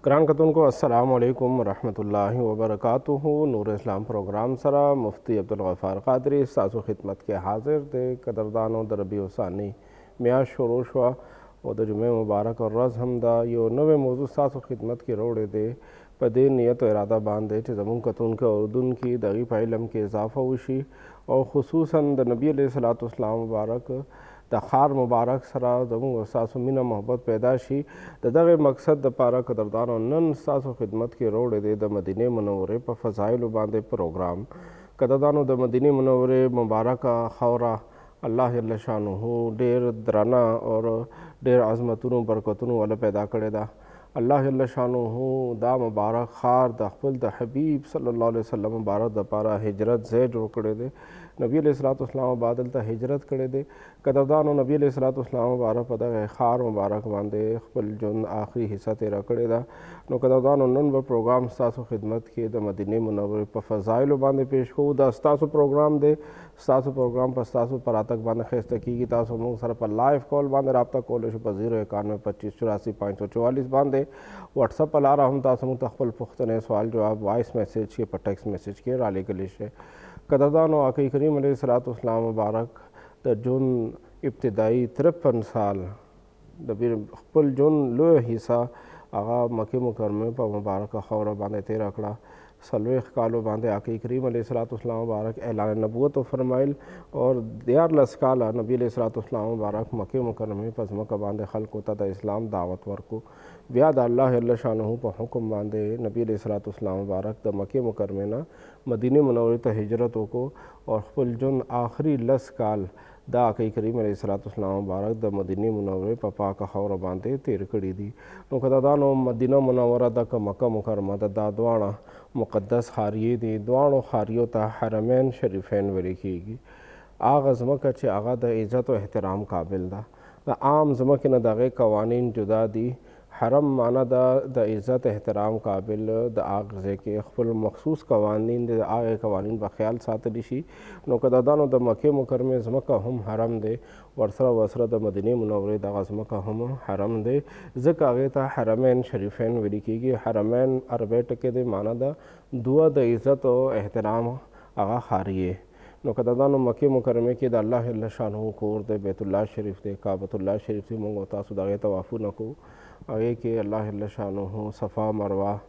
ग्रान कतून को अस्सलामु अलैकुम रहमतुल्लाहि व बरकातुहू। नूर इस्लाम प्रोग्राम सरा मुफ्ती अब्दुल गफ़ार क़ादरी सासु खिदमत के हाजिर दे कदरदानो दरबी वसानी मियाँ शुरू शुआ और द जुमे मुबारक और रज़ हमदा यो नवे मौजू सासु खिदमत के रोड़े दे पदे नियत इरादा बांधे च जमुन कतून के उर्दून की दगी इलम के इजाफ़ा उशी और खुसूसन द नबी अलैहिस्सलातु वस्सलाम मुबारक द खार मुबारक सरा जमुन सासु मीना मोहब्बत पैदा शी दगे मकसद द पारा कदरदान और नन सासु खिदमत के रोड़े दे द मदीने मुनव्वरे पर फ़ज़ाइल बांधे प्रोग्राम कदरदानो द मदीने मुनव्वरे मुबारक खौरा अल्लाह जल्ल शानुहु ढेर दराना और ढेर आज़मतुनु बरकतुनु वाला पैदा करे दा। अल्लाह जल्ल शानुहु दा मुबारक खार द खपल द हबीब सल्लल्लाहु अलैहि वसल्लम मुबारक द पारा हिजरत ज़े जो करे दे नबी अलैहिस्सलातु वस्सलाम बादल ता हिजरत करे दे कदरदान और नबी अलैहिस्सलातु वस्सलाम मुबारक पदा खार मुबारक बांधे खपल जोन आखिरी हिस्सा तेरा करे दा नो कदरदान और नन व प्रोग्राम सासु खिदमत के द मदीने मुनव्वरे पर फ़ज़ाइल बांधे पेश को द स्तासु प्रोग्राम दे स्तासु प्रोग्राम पर स्तासु पर आतक बांधे खैस्त की तासु मुँह सर पर लाइव कॉल बांधे रब्ता कॉल पर 0912584 बांधे व्हाट्सअप पर ला रहा हम तासु तखपल पुख्तने सवाल जवाब वॉइस मैसेज के पर टेक्स्ट मैसेज के राले गलिश है कदरदान आक़ी करीम अलैहिस्सलातु वस्सलाम मुबारक द जोन इब्तिदाई 53 साल दबीर खपल जोन लो हिस्सा आगा मक्के मुकरमे पर मुबारक खौरा बांधे तेरा अकड़ा सलवेख कालो बांधे आक़ी करीम अलैहिस्सलातु वस्सलाम मुबारक ऐलान नबूवत फरमाइल और दियार लसकाला नबी अलैहिस्सलातु वस्सलाम मुबारक मक्के मुकरमे पर मक्का बांधे खल्क होता द इस्लाम दावत वर्को ब्याद अल्लाह जल्ल शानुहु पर हुक्म बांधे नबी अलैहिस्सलातु वस्सलाम मुबारक द मक्के मुकरमे ना मदीने मुनव्वरे त हिजरतों को और खपल जोन आखिरी लस काल दा आक़ी करीम अलैहिस्सलातु वस्सलाम मुबारक द मदीने मुनव्वरे पर पाक खौरा बांधे तेर कड़ी दी नो कदादानो मदीना मुनव्वरा द का मक्का मुकरमा द दादवाना मुक़द्दस खारिये दी दुआनो खारियो ता हरमैन शरीफैन वरी कीगी आग ज़मक चे आगा द इज़्ज़त व एहतराम काबिल दा द आम ज़मक न दगे कवानीन जुदा दी हरम माना द इज़्ज़त एहतराम काबिल द आग जे के खपल मखसूस कवानीन द आगे कवानीन बख्याल सातली शी नो कदादानो द मक्के मुकरमे ज़मका हम हरम दे वरसरा वसरा द मदीने मुनव्वरे द ज़मका हम हरम दे ज़क आगे ता हरमैन शरीफैन वली कीगी हरमैन अरबे टके दे माना द दुआ द इज़्ज़त व एहतराम आगा खारिये नो कदादानो मक्के मुकरमे के द अल्लाह जल्ल शानुहु कोर दे बैतुल्लाह शरीफ दे काबतुल्लाह शरीफ से मंगो तासु दागे तवाफ़ु नको आगे के अल्लाह जल्ल शानुहु सफ़ा मरवा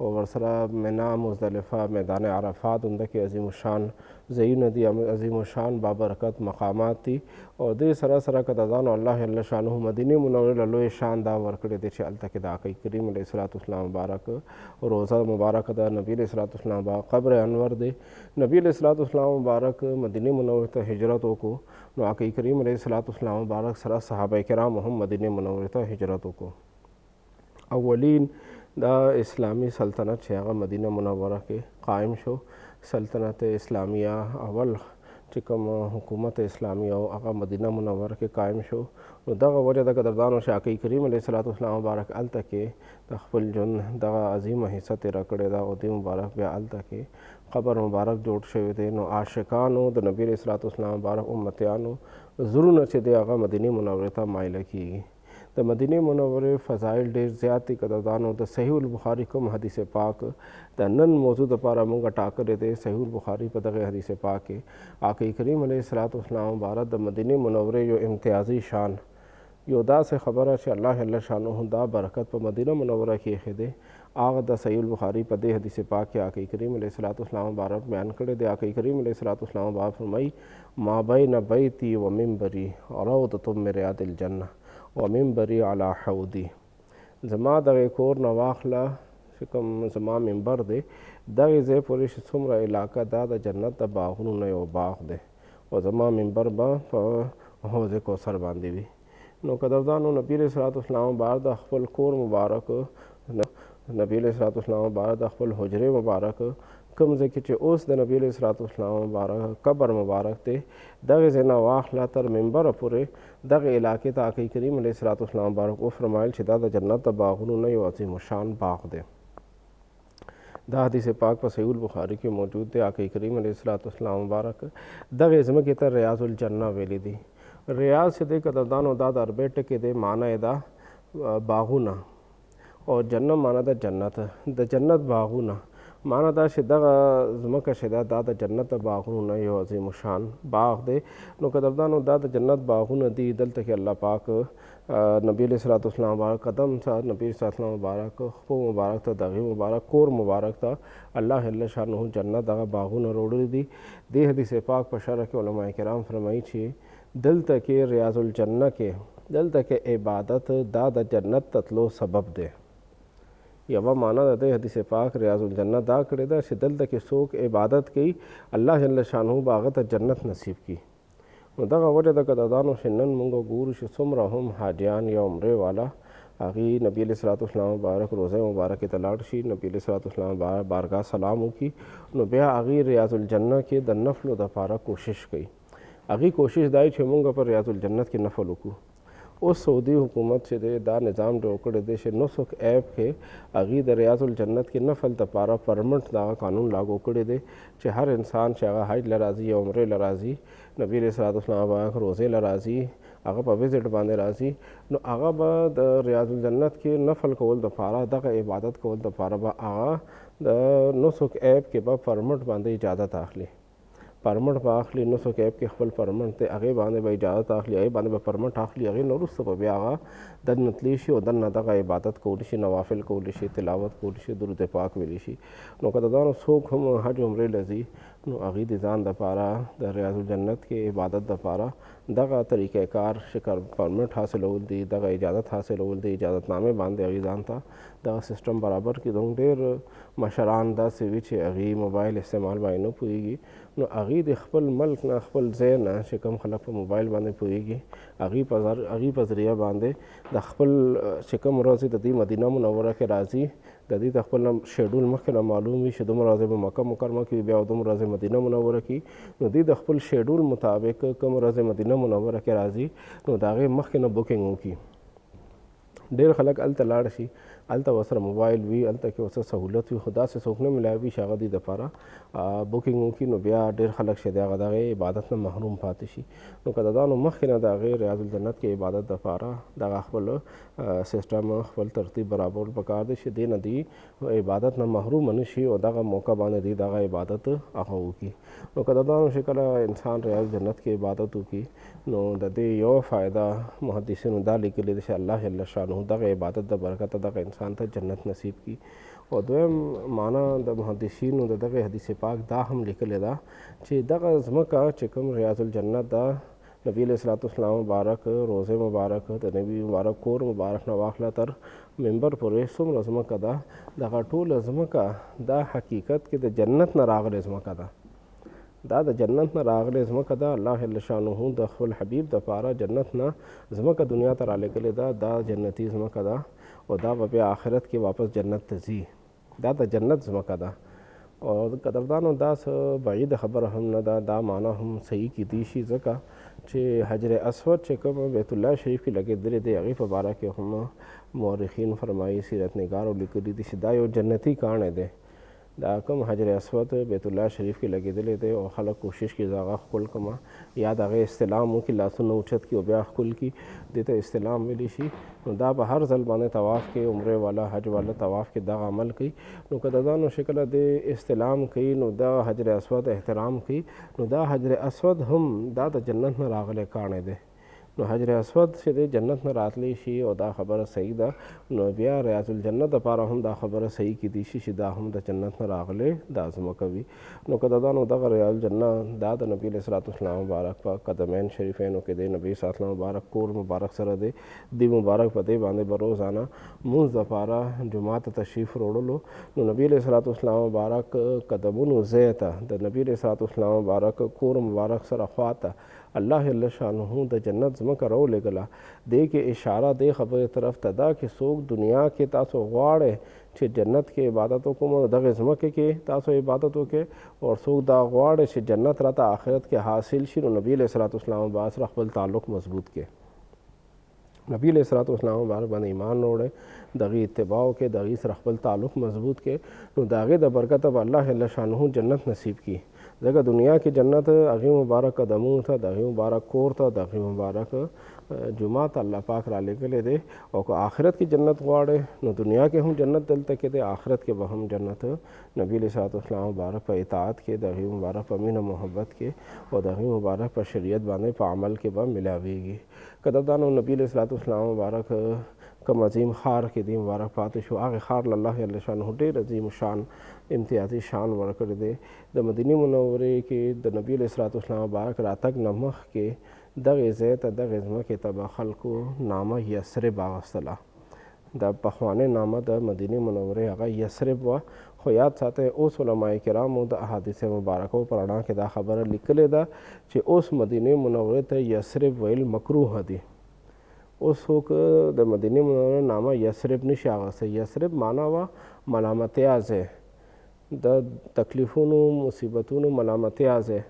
और वरसरा मिना मुज़दलिफ़ा मैदान अरफ़ात उनके के अज़ीम शान ज़ई नदी अज़ीम शान बाबरकत मकामात थी और दे सरा सरा कदादान अल्लाह जल्ल शानुहु मदीने मुनव्वरे लोए शान दा वरकड़े दे अल तक दा आक़ी करीम अलैहिस्सलातु वस्सलाम मुबारक रोज़ा मुबारक दा नबी अलैहिस्सलातु वस्सलाम बा क़ब्र अनवर दे नबी अलैहिस्सलातु वस्सलाम मुबारक मदीने मुनव्वरे त हिजरतों को नो आक़ी करीम अलैहिस्सलातु वस्सलाम मुबारक सरा सहाबा किराम हम मदीने मुनव्वरे त हिजरतों को अवलीन द इस्लामी सल्तनत शेगा मदीना मुनव्वरा के कायम शो सल्तनत इस्लामिया अवल चिकम हुकूमत इस्लामिया आगा मदीना मुनव्वरा के कायम शो दगा वजह द कदरदान से आक़ी करीम अलैहिस्सलातु वस्सलाम मुबारक अल तके तखपल जोन दगा अजीम हिस्सा तेरा कड़े दा उदी मुबारक बे अल तके क़ब्र मुबारक जोड़ शवे दे नो आशिकानो द नबी अलैहिस्सलातु वस्सलाम मुबारक उम्मतियानो ज़रूर नचे दे आगा मदीने मुनव्वरे ता माइल की द मदीने मुनव्वरे फ़ज़ाइल ढेर ज़्यादा कदरदानो द सहीहुल बुखारी कम हदीस पाक द नन मौजूद पारा मुंगा टाकर दे सहीहुल बुखारी पर दगे हदीस पाक के आक़ी करीम अलैहिस्सलातु वस्सलाम मुबारक द मदीने मुनव्वरे यो इम्तियाज़ी शान योदा से ख़बर है अल्लाह जल्ल शानुहु दा बरकत पर मदीना मुनव्वरा की ख़िदे आग द सहीहुल बुखारी पर दे हदीस पाक के आक़ी करीम अलैहिस्सलातु वस्सलाम मुबारक बयान करे दे आक़ी करीम अलैहिस्सलातु वस्सलाम मुबारक फरमाई मा बैन बैती व मिंबरी रौदतुम मिन रियादिल जन्नह व मिंबरी अला हौदी जमा दगे कोर नवाखला शिकम जमा मिंबर दे दगे जे पुरिश सुमरा इलाका दा द जन्नत द बागुनु ने ओ बाग दे और जमा मिंबर बा हौज़े को सर बांधी भी नो कदरदानो नबी अलैहिस्सलातु वस्सलाम मुबारक द खपल कोर मुबारक नबी अलैहिस्सलातु वस्सलाम मुबारक द खपल हुजरे मुबारक कम जे के ओस द नबी अलैहिस्सलातु वस्सलाम मुबारक कब्र मुबारक ते दगे जे नवाखला तर मिंबर पुरे दगे इलाके ता आक़ी करीम अलैहिस्सलातु वस्सलाम मुबारक ओ फरमाइल छिदा द जन्नत द बागुनु ने यो अज़ीम शान बाग दे दा हदीस पाक पर सहीहुल बुखारी के मौजूद थे आक़ी करीम अलैहिस्सलातु वस्सलाम मुबारक दगे ज़म के तर रियाज़ुल जन्ना वेली दी रियाज से दे कदरदानो दाद अरबे टके दे माना एदा बागुना او جنه معنا د جنت، د جنت باغونه معنا دا چې دغه ځمکه چې دا د جنت د باغونو نه یو عظیم شان باغ دی. نو قدردانو دا د جنت باغونه دي. دلته کې الله پاک نبی علیہ الصلوۃ والسلام مبارک قدم ته نبی علیہ السلام مبارک خپو مبارک ته دغه مبارک کور مبارک ته الله جل شانه جنت دغه باغونه وروړي دي. د حدیث پاک په شرح کې علما کرام فرمایي چې دلته کې ریاض الجنه کې دلته کې عبادت دا د جنت تطلو سبب دی. یوه معنا د حدیث پاک ریاض الجنه دا کړې ده چې دلته کې څوک عبادت کوي الله جل شانه به هغه ته جنت نصیب کړي. نو دغه وجه د قدردانو چې نن موږ ګورو چې څومره هم حاجیان یا عمرې والا هغې نبي علیه الصلوۃ والسلام مبارک روضه مبارکې ته لاړ شي، نبي علیه الصلوۃ والسلام بارګاه سلام وکړي، نو بیا هغې ریاض الجنه کې د نفلو دپاره کوشش کوي. هغې کوشش دا چې موږ په ریاض الجنت کې نفل وکړو. اوس سعودي حکومت چې دی دا نظام جوړ کړی دی چې نسک ایپ کې هغې د ریاض الجنت کې نفل دپاره پرمنټ دغه قانون لاګو کړی دی چې هر انسان چې هغه حج له راځي یا عمرې له راځي، نبي علیه الصلوۃ والسلام مبارک روضې له راځي، هغه په وزټ باندې راځي، نو هغه به د ریاض الجنت کې نفل کول دپاره دغه عبادت کول دپاره به هغه د نسک ایپ کې به پرمنټ باندې اجازت اخلي. پرمنټ به اخلي، نسک ایپ کې خپل پرمنټ دی هغې باندې به اجازت اخلي، هغې باندې به پرمنټ اخلي، هغې نه وروسته به بیا هغه دننه تللی شي او دننه دغه عبادت کولی شي، نوافل کولی شي، تلاوت کولی شي، درود پاک ویلی شي. نو قدردانو څوک هم حج عمرې له ځي نو هغې د ځان دپاره د ریاض الجنت کې عبادت دپاره دغه طریقه کار شکر پرمنټ حاصلول دي، دغه اجازت حاصلول دي، اجازت نامې باندې هغې ځان ته دغه سیسټم برابر کړي. زموږ ډېر مشران داسې وي چې هغې موبایل استعمال باندې نه پوهېږي، نو هغې د خپل ملک نه خپل ځای نه چې کوم خلک په موبایل باندې پوهېږي هغې په ذریعه باندې د خپل چې کوم ورځې د دې مدینه منوره کې راځي د دې د خپل شیډول مخکې نه معلوم وي چې دومره ورځې به مکه مکرمه کې بیا دومره ورځې مدینه منوره کې، نو دوی د خپل شیډول مطابق کوم ورځې مدینه منوره کې راځي نو د هغې مخکې نه بوکینګ وکړي. ډېر خلک هلته لاړ شي، هلته ورسره موبایل وي، هلته کې ورسره سهولت وي، خو داسې څوک نه ملاوي چې هغه دوی دپاره بوکینګ وکړي، نو بیا ډېر خلک چې دی هغه د هغې عبادت نه محروم پاتې شي. نو قدردانو مخکې نه د هغې ریاض الجنت کې عبادت دپاره دغه خپل سیسټم خپل ترتیب برابرول پکار دی چې دې نه دوی عبادت نه محروم نه شي او دغه موقع باندې دوی دغه عبادت هغه وکړي. نو قدردانو چې کله انسان ریاض الجنت کې عبادت وکړي نو د دې یو فایده محدثینو دا لیکلي دی چې الله جل شانه دغه عبادت د برکته دغه انسان ته جنت نصیب کړي. او دویم معنا د محدثینو د دغه حدیث پاک دا هم لیکلی ده چې دغه ځمکه چې کوم ریاض الجنت ده نبی علیہ الصلوۃ والسلام مبارک روضه مبارک د نبی مبارک کور مبارک نه واخله تر منبر پورې څومره ځمکه ده دغه ټوله ځمکه دا حقیقت کې د جنت نه راغلی ځمکه ده، دا د جنت نه راغلی ځمکه ده. الله جل شانه د خپل حبیب دپاره جنت نه ځمکه دنیا ته رالیږلې ده، دا جنتي ځمکه ده او دا به بیا آخرت کې واپس جنت ته ځي، دا د جنت ځمکه ده. او قدردانو دا څه بعید خبره هم نه ده، دا معنا هم صحیح کیدی شي ځکه چې حجر اسود چې کوم بیت الله شریف کې لګېدلی دی هغې په باره کې هم مورخین فرمایي، سیرت نگارو لیکلي دي چې دا یو جنتي کاڼی دی. دا کوم حجر اسود بیت الله شریف کې لګېدلی دی او خلک کوشش کوي زه هغه ښکل کړم یا د هغې استلام وکړي، لاسونه اوچت کړي او بیا ښکل کړي، دې ته استلام ویلی شي. نو دا به هر ځل باندې طواف کې عمرې والا حج والا طواف کې دغه عمل کوي. نو قدردانو چې کله د استلام کوي نو دا حجر اسود احترام کوي، نو دا حجر اسود هم دا د جنت نه راغلی کاڼی دی. نو حجر اسود چې دی جنت نه راتلی شي او دا خبره صحیح ده، نو بیا ریاض الجنت دپاره هم دا خبره صحیح کیدی شي چې دا هم د جنت نه راغلی دا ځمکه وي. نو قدردانو دغه ریاض الجنت دا د نبي علیه الصلوۃ والسلام مبارک په قدمین شریفینو کې دی، نبي صلی الله علیه وسلم مبارک کور مبارک سره دی، دی مبارک په دې باندې به روزانه لمونځ دپاره جومات ته تشریف وروړلو. نو نبي علیه الصلوۃ والسلام مبارک قدمونو ځای ته د نبي علیه الصلوۃ والسلام مبارک کور مبارک سره خواته الله جل شانه د جنت ځمکه راولېږله. دې کې اشاره دې خبرې طرف ته ده چې څوک دنیا کې تاسو غواړئ چې جنت کې عبادت وکړم نو دغې ځمکې کې تاسو عبادت وکړئ، او څوک دا غواړئ چې جنت راته آخرت کې حاصل شي نو نبي علیه الصلوۃ والسلام با سره خپل تعلق مضبوط کړئ، نبی علیہ الصلوۃ والسلام مبارک باندې ایمان وروړئ، د هغې اتباع وکړئ، د هغې سره خپل تعلق مضبوط کړئ، نو د هغې د برکته به الله جل شانه جنت نصیب کړي. ځکه دنیا کې جنت هغې مبارک قدمونو ته، د هغې مبارک کور ته، د هغې مبارک جمعات الله پاک را لګلې دی او که آخرت کې جنت غواړي نو دنیا کې هم جنت دلته کې دی، آخرت کې به هم جنت نبی علیه الصلاۃ والسلام مبارک په اطاعت کې، د هغې مبارک په مینه محبت کې او د هغې مبارک په شریعت باندې په عمل کې به ملاویږي. قدردانو نبی علیه الصلاۃ والسلام مبارک کوم عظیم خار کې دی مبارک پاتې شو، هغې خار له الله جل شانه ډېر عظیم شان امتیازي شان ورکړی دی. د مدینې منورې کې د نبی علیه الصلاۃ والسلام مبارک راتګ نه مخکې دغې ځای ته دغې ځمکې ته به خلکو نامه یثرب اخیستله. د پخوانۍ نامه د مدینې منورې هغه یثرب وه، خو یاد ساتئ اوس علما کرامو د احادیث مبارکو په رڼا کې دا خبره لیکلې ده چې اوس مدینې منورې ته یثرب ویل مکروه دي. اوس څوک د مدینې منورې نامه یثرب نشي اخیستی. یثرب معنا وه ملامتیا ځای، د تکلیفونو مصیبتونو ملامتیا ځای.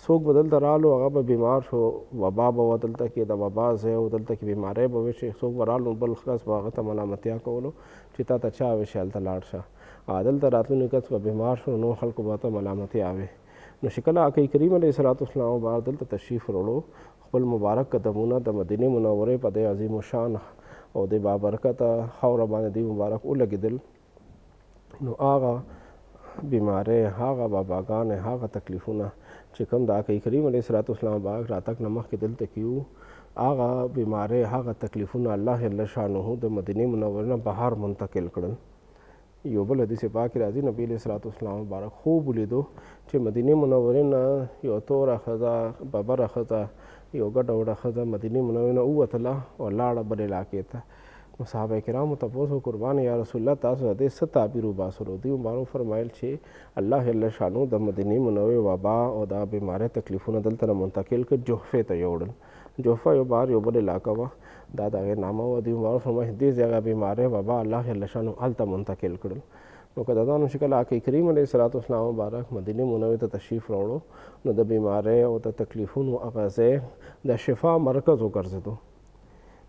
څوک به دلته رالو هغه به بیمار شو، وبا به وه دلته کې، د وبا ځای و دلته کې بیماری به وشي، څوک به رالو بل کس به هغه ته ملامتیا کولو چې تا ته چا وشي هلته لاړ شه. دلته راتلونکی کس به بیمار شو نو خلکو به ته ملامتیا وي. نو چې کله آقا کریم علیه الصلاۃ والسلام مبارک دلته تشریف وروړو، خپل مبارک قدمونه د مدینې منورې په دې عظیم الشان او د بابرکته خاوره باندې دوی مبارک ولګېدل، نو هغه بیماری، هغه وباګانې، هغه تکلیفونه چې کوم د آقا کریم علیه الصلاۃ والسلام مبارک راتګ نه مخکې دلته کې وو، هغه بیماری، هغه تکلیفونه الله جل شانه د مدینې منورې نه بهر منتقل کړل. یو بل حدیث پاک کې راځي نبی علیه الصلاۃ والسلام مبارک خوب ولیدو چې مدینې منورې نه یو توره ښځه، ببره ښځه، یو ګډه وډه ښځه مدینې منورې نه ووتله او لاړه بل علاقې ته. نو صحابه کرامو تپوس وکړو قربان یا رسول الله تاسو د دې څه تعبیر وباسلو؟ دوی مبارک فرمایل چې الله جل شانو د مدینې منورې وبا او دا بیماری تکلیفونه دلته نه منتقل کړ، جحفې ته یوړل. جحفه یو بار یو بل علاقه وه، دا د هغې نامه وه. دوی مبارک فرمایل دې ځای بیماری وبا الله جل شانو هلته منتقل کړل. نو قدردانو چې کله آقا کریم علیه الصلاۃ والسلام مبارک مدینې منورې ته تشریف راوړو نو د بیماری او د تکلیفونو هغه ځای د شفا مرکز وګرځېدو.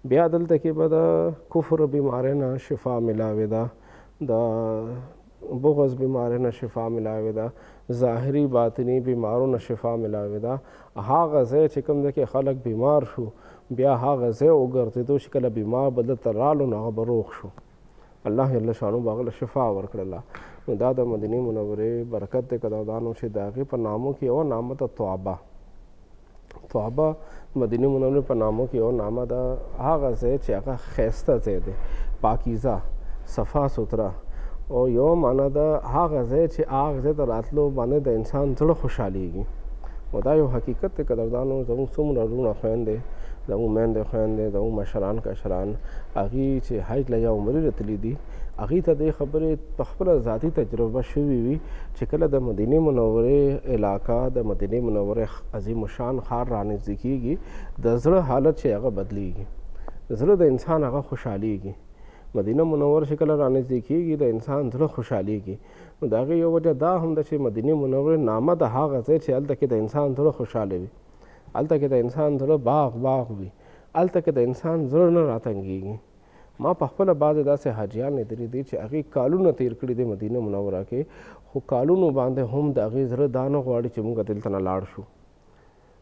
بیا دلته کې به د کفر بیماری نه شفا ملاوې ده، د بغض بیماری نه شفا ملاوې ده، ظاهري باطني بیمارو نه شفا ملاوې ده. هغه ځای چې کوم ځای کې خلک بیمار شو بیا هغه ځای وګرځېدو چې کله بیمار به دلته رالو نو هغه به روغ شو، الله جل شانو به هغه له شفا ورکړله. نو دا د مدینې منورې برکت دی قدردانو چې د هغې په نامو کې یوه نامه ده توابه. توابه مدینې منورې په نامو کې یو نامه ده، هغه ځای چې هغه ښایسته ځای دی، پاکیزه، صفا سوتره، او یو معنا ده هغه ځای چې هغه ځای ته راتلو باندې د انسان زړه خوشحالیږي. او دا یو حقیقت دی قدردانو. زموږ څومره وروڼه خویندې، زموږ میندې خویندې، زموږ مشران کشران، هغوی چې حج له یا عمرې راتلي دي، هغوی ته دې خبرې په خپله ذاتي تجربه شوي وي چې کله د مدینې منورې علاقه، د مدینې منورې عظیم الشان ښار رانږدې کېږي، د زړه حالت چې هغه بدلیږي، زړه د انسان هغه خوشحالیږي. مدینه منوره چې کله رانږدې کېږي د انسان زړه خوشحالیږي. نو د هغې یو وجه دا هم ده چې مدینې منورې نامه د هغه ځای چې هلته کې د انسان زړه خوشحاله وي، هلته کې د انسان زړه باغ وي، هلته کې د انسان زړه نه راتنګېږي. ما په خپله بعضې داسې حاجیان لیدلي دي چې هغې کالونه تېر کړي دي مدینه منوره کې، خو کالونو باندې هم د هغې زړه دا نه غواړي چې موږ دلته نه لاړ شو.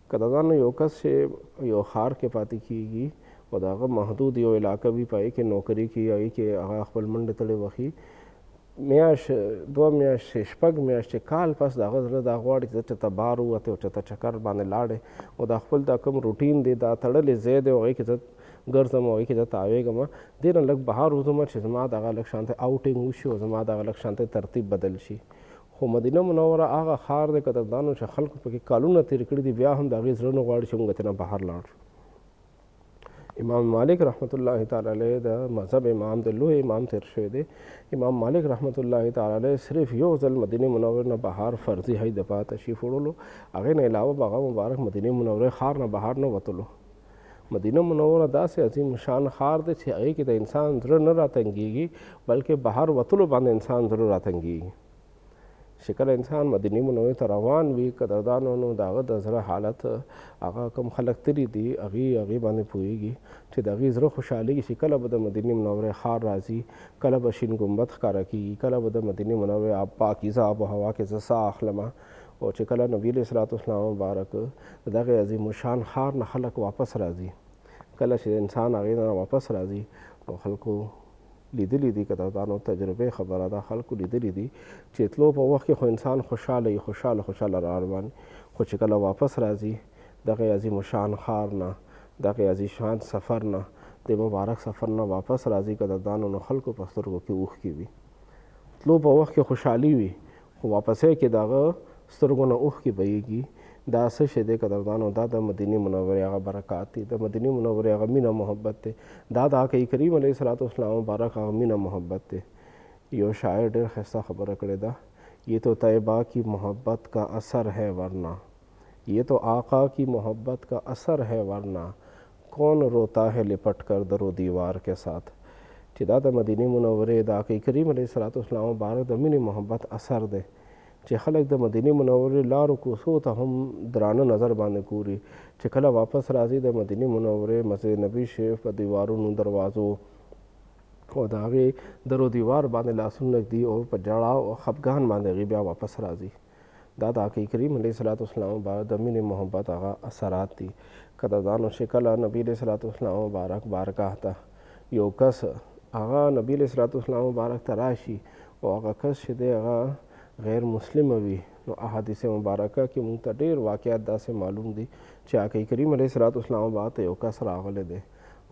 قدردانو یو کس چې یو ښار کې پاتې کېږي او د هغه محدود یو علاقه وي، په هغې کې نوکري کوي، هغې کې هغه خپل منډې تړې وهي، میاشت، 2 میاشتې، 6 میاشتې، کال پس د هغه زړه دا غواړي چې چېرته بار ووتې او چېرته چکر باندې لاړې او دا خپل دا کوم روټین دی، دا تړلی ځای دی او هغې کې زه ګرځم او هغې کې زه تاویږم، دې نه لږ بهر وځم چې زما دغه لږ شانتې آوټینګ وشي او زما دغه لږ شانتې ترتیب بدل شي. خو مدینه منوره هغه ښار دی قدردانو چې خلکو پکې کالونه تېر کړي دي، بیا هم د هغې زړه نه غواړي چې موږ ترې نه بهر لاړ شو. امام مالک رحمت الله تعالی علیه د مذهب امام د لوی امام تیر شوی دی. امام مالک رحمت الله تعالی علیه صرف یو ځل مدینه منوره نه بهر فرضي حج دپاره تشریف وړلو، هغې نه علاوه به هغه مبارک مدینه منوره ښار نه بهر نه وتلو. مدینه منوره داسې عظیم شان ښار دی چې هغې کې د انسان زړه نه راتنګېږي بلکې بهر وتلو باندې انسان زړه راتنګېږي. چې کله انسان مدینې منورې ته روان وي قدردانو نو د هغه د زړه حالت هغه کوم خلک تللي دي هغې باندې پوهېږي چې د هغې زړه خوشحالېږي چې کله به د مدینې منورې ښار راځي، کله به شین ګنبد ښکاره کېږي، کله به د مدینې منورې پاکیزه آب و هوا کې زه ساه اخلمه، او چې کله نبي علیه الصلاۃ والسلام مبارک د دغې عظیم الشان ښار نه خلک واپس راځي، کله چې انسان هغې نه واپس راځي نو خلکو لیدلی دي قدردانو تجربې خبره ده خلکو لیدلی دي چې تلو په وخت کې خو انسان خوشحاله وي خوشحاله را روان خو چې کله واپس راځي دغه عظیم شان ښار نه دغه عظیم شان سفر نه د مبارک سفر نه واپس راځي قدردانو نو خلکو په سترګو کې اوښکې وي تلو په وخت کې خوشحالي وي خو واپسۍ کې د هغه سترګو نه اوښکې بهیږي دا څه شی دی قدردانو دا د مدینې منورې هغه برکات دي د مدینې منورې هغه مینه محبت دی دا د آقا کریم علیه الصلاۃ والسلام مبارک هغه مینه محبت دی یو شاعر ډېر ښایسته خبره کړې ده یہ تو طیبہ کی محبت کا اثر ہے ورنہ یہ تو آقا کی محبت کا اثر ہے ورنہ کون روتا ہے لپٹ کر در و دیوار کے ساتھ چې دا د مدینې منورې د آقا کریم علیه الصلاۃ والسلام مبارک د مینې محبت اثر دی چې خلک د مدینې منورې لارو کوڅو ته هم درانه نظر باندې ګوري چې کله واپس راځي د مدینې منورې مسجد نبی شریف په دیوارونو دروازو او د هغې درو دیوار باندې لاسونه ږدي او په ژړا او خفګان باندې هغې بیا واپس راځي دا د آقا کریم علیه الصلاۃ والسلام مبارک د مینې محبت هغه اثرات دي قدردانو چې کله نبی علیه الصلاۃ والسلام مبارک بارګاه ته یو کس هغه نبی علیه الصلاۃ والسلام مبارک ته راشي او هغه کس چې دی هغه غیر مسلم وي نو احادیث مبارکه کې مونږ ته ډېر واقعات داسې معلوم دي چې آقا کریم علیه الصلاۃ والسلام مبارک ته یو کس راغلی دی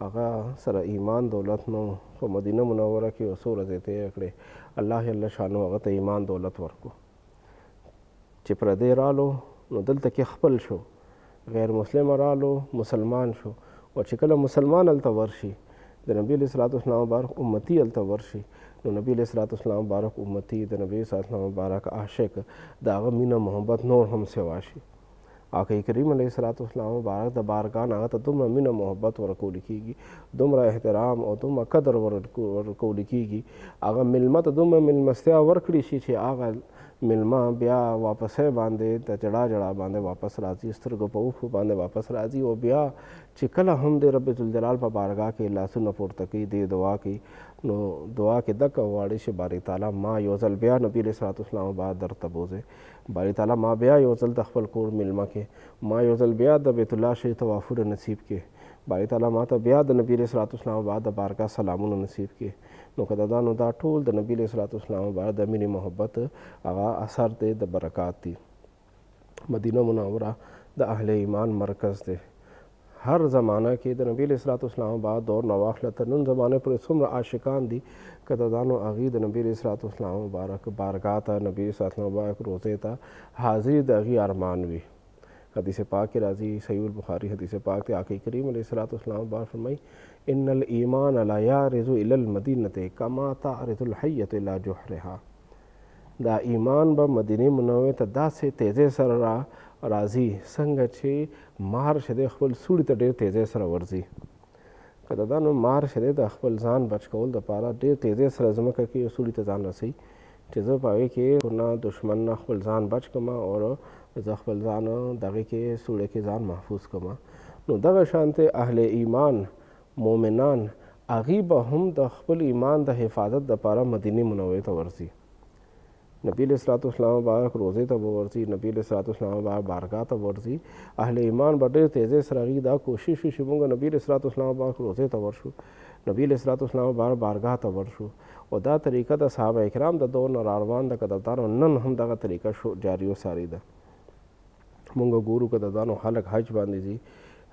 هغه سره ایمان دولت نو په مدینه منوره کې یو څو ورځې تېرې کړې الله جل شانو هغه ته ایمان دولت ورکو چې پردی رالو نو دلته کې خپل شو غیر مسلم رالو مسلمان شو او چې کله مسلمان هلته ورشي د نبی علیه الصلاۃ والسلام مبارک امتی هلته ورشي نو نبی علیه الصلاۃ والسلام مبارک امتی د نبی صلی الله علیه وسلم مبارک عاشق د هغه مینه محبت نور هم سوا شي آقا کریم علیه الصلاۃ والسلام مبارک د بارګاه نه هغه ته دومره مینه محبت ورکول کېږي دومره احترام او دومره قدر ورکول کېږي هغه میلمه ته دومره میلمستیا ورکړي شي چې هغه میلمه بیا واپسۍ باندې د جړا باندې واپس راځي سترګو په اوښکو باندې واپس راځي او بیا چې کله هم د رب ذوالجلال په بارګاه کې لاسونه پورته کوي دی دعا کوي نو دعا کې دغه غواړي چې باری تعالی ما یو ځل بیا نبی علیه الصلاۃ والسلام بعد درته بوځئ باری تعالی ما بیا یو ځل د خپل کور میلمه کې ما یو ځل بیا د بیت الله شریف طوافونه نصیب کې باری تعالی ما ته بیا د نبی علیه الصلاۃ والسلام بعد د بارګاه سلامونه نصیب کې نو قدردانو دا ټول د نبی علیه الصلاۃ والسلام بعد د مینې محبت هغه اثر دی د برکات دی مدینه منوره د اهل ایمان مرکز دی هر زمانه کې د نبی علیه الصلاۃ والسلام بعد دور نه واخله تر نن زمانې پورې څومره عاشقان دي قدردانو هغې د نبی علیه الصلاۃ والسلام مبارک بارګاه ته نبی صلی الله علیه وسلم مبارک روضې ته حاضري د هغې ارمان وي حدیث پاک کې راځي صحیح البخاري حدیث پاک ته آقا کریم علیه الصلاۃ والسلام مبارک فرمایي ان الایمان لا یعرض الی المدینة کما تعرض الحیة الی جحرها دا ایمان به مدینې منورې ته داسې تیزۍ سره راځي څنګه چې مار چې دی خپل سوړي ته ډېر تیزۍ سره ورځي قدردانو مار چې دی د خپل ځان بچ کول دپاره ډېر تیزۍ سره ځمکه کې یو سوړي ته ځان رسوي چې زه په هغې کې نه دشمن نه خپل ځان بچ کړم او زه خپل ځان دغې کې سوړې کې ځان محفوظ کړم نو دغه شانتې اهل ایمان مؤمنان هغې به هم د خپل ایمان د حفاظت دپاره مدینې منورې ته ورځي نبی علیه الصلاۃ والسلام مبارک روضې ته به ورځي نبی علیه الصلاۃ والسلام مبارک بارګاه ته ورځي اهل ایمان به ډېر تیزۍ سره هغې دا کوشش وي چې موږ نبی علیه الصلاۃ والسلام مبارک روضې ته ورشو نبی علیه الصلاۃ والسلام مبارک بارګاه ته ورشو او دا طریقه د صحابه کرام د دور نه راروان د قدردانو نن هم دغه طریقه جاري وساري ده موږ ګورو قدردانو خلک حج باندې ځي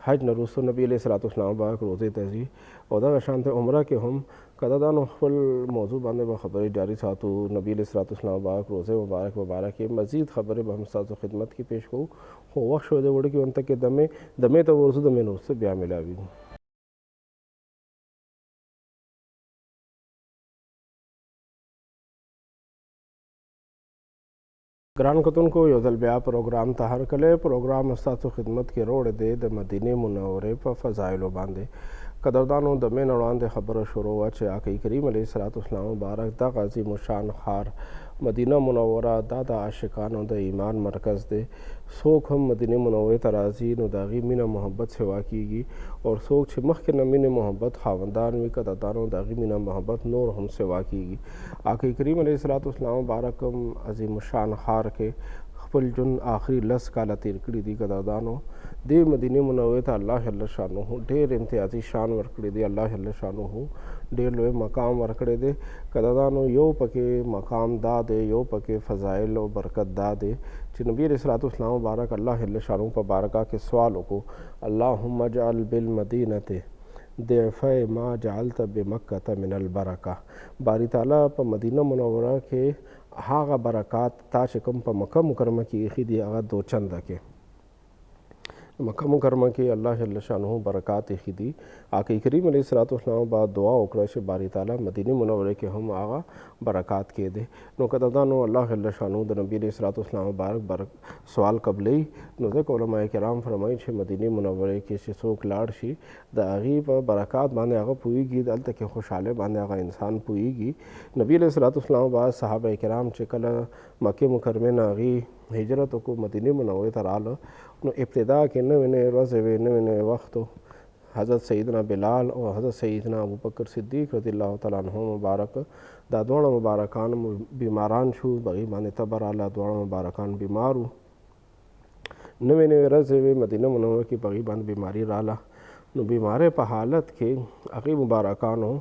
حج نه وروسته نبی علیه الصلاۃ والسلام مبارک روضې ته ځي او دغه شانته عمره کې هم قدردانو خپل موضوع باندې به خبرې جاري ساتو نبی علیه الصلاۃ والسلام مبارک روضې مبارک مزید خبرې به هم ستاسو خدمت کې پیش کوو خو وخت شو دی وړوکې ونته کې دمې ته ورځو دمې نه وروسته بیا میلاویږو ګران کتونکو یو ځل بیا پروګرام ته هرکلی پروګرام ستاسو خدمت کې روړ دی د مدینې منورې په فضایلو باندې قدردانو د مین وړاندې خبره شروع وه چې آقا کریم علیه الصلاۃ والسلام مبارک دغه عظیم الشان ښار مدینه منوره دا د عاشقانو د ایمان مرکز دی څوک هم مدینې منورې ته راځي نو د هغې مینه محبت سوا کېږي او څوک چې مخکې نه مینې محبت خاوندان وي قدردانو د هغې مینه محبت نور هم سوا کېږي آقا کریم علیه الصلاۃ والسلام مبارک هم عظیم الشان ښار کې خپل ژوند آخري 10 کاله تیر کړي دي قدردانو دې مدینه منورې ته الله جل شانه ډېر امتیازي شان ورکړی دی. الله جل شانه ډېر لوی مقام ورکړی دی. قدردانو یو پکې مقام دا دی، یو پکې فضایل او برکت دا دی چې نبی علیہ الصلوۃ والسلام مبارک الله جل شانه په بارکه کې سوال وکړو، اللهم اجعل بالمدینة ضعف ما جعلت بمکة من البرکه. باری تعالی په مدینه منوره کې هغه برکات تا چې کوم په مکه مکرمه کې ایښي دي هغه دو چنده کې مکه مکرمه کې الله جل شانه برکات ایښي دي. آقا کریم علیه الصلوۃ والسلام بعد دعا وکړه چې باری تعالی مدینه منوره کې هم هغه برکات کې دي. نو قدردانو الله جل شانه د نبی علیه الصلوۃ والسلام مبارک سوال قبلی نو ځکه علما کرام فرمایي چې مدینه منوره کې چې څوک لاړ شي د هغې په برکات باندې هغه پوهېږي، دلته کې خوشحاله باندې هغه انسان پوهېږي. نبی علیه الصلوۃ والسلام بعد صحابه کرام چې کله مکې مکرمې نه هغې هجرت وکړو مدینه منورې ته راغله، نو ابتدا کې نوې نوې ورځې وې، نوې نوې وخت حضرت سیدنا بلال او حضرت سیدنا ابوبکر صدیق رضی الله تعالی عنہ مبارک دا دواړه مبارکان بیماران شو، بغې باندې تبه راغله، دواړه مبارکان بیمار وو. نوې نوې ورځې وې مدینه منوره کې بغې باندې بیماري راغله. نو بیمارۍ په حالت کې هغې مبارکانو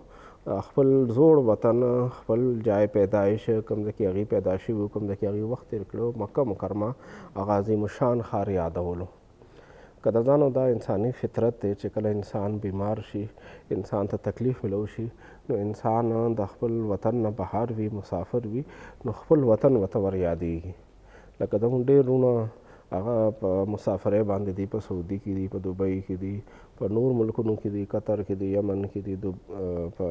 خپل زوړ وطن، خپل جای پیدایش کوم ځای کې هغې پیدا شوي وو، کوم ځای کې هغې وخت تېر کړی مکه مکرمه هغه عظیم الشان ښار یادولو. قدردانو دا انساني فطرت دی چې کله انسان بیمار شي، انسان ته تکلیف ملو شي، نو انسان د خپل وطن نه بهر وي، مسافر وي، نو خپل وطن ورته ور یادېږي. لکه زموږ ډېر وروڼه هغه په مسافرۍ باندې دي، په سعودي کې دي، په دوبۍ کې دي، په نور ملکونو کې دي، قطر کې دي، یمن کې دي، په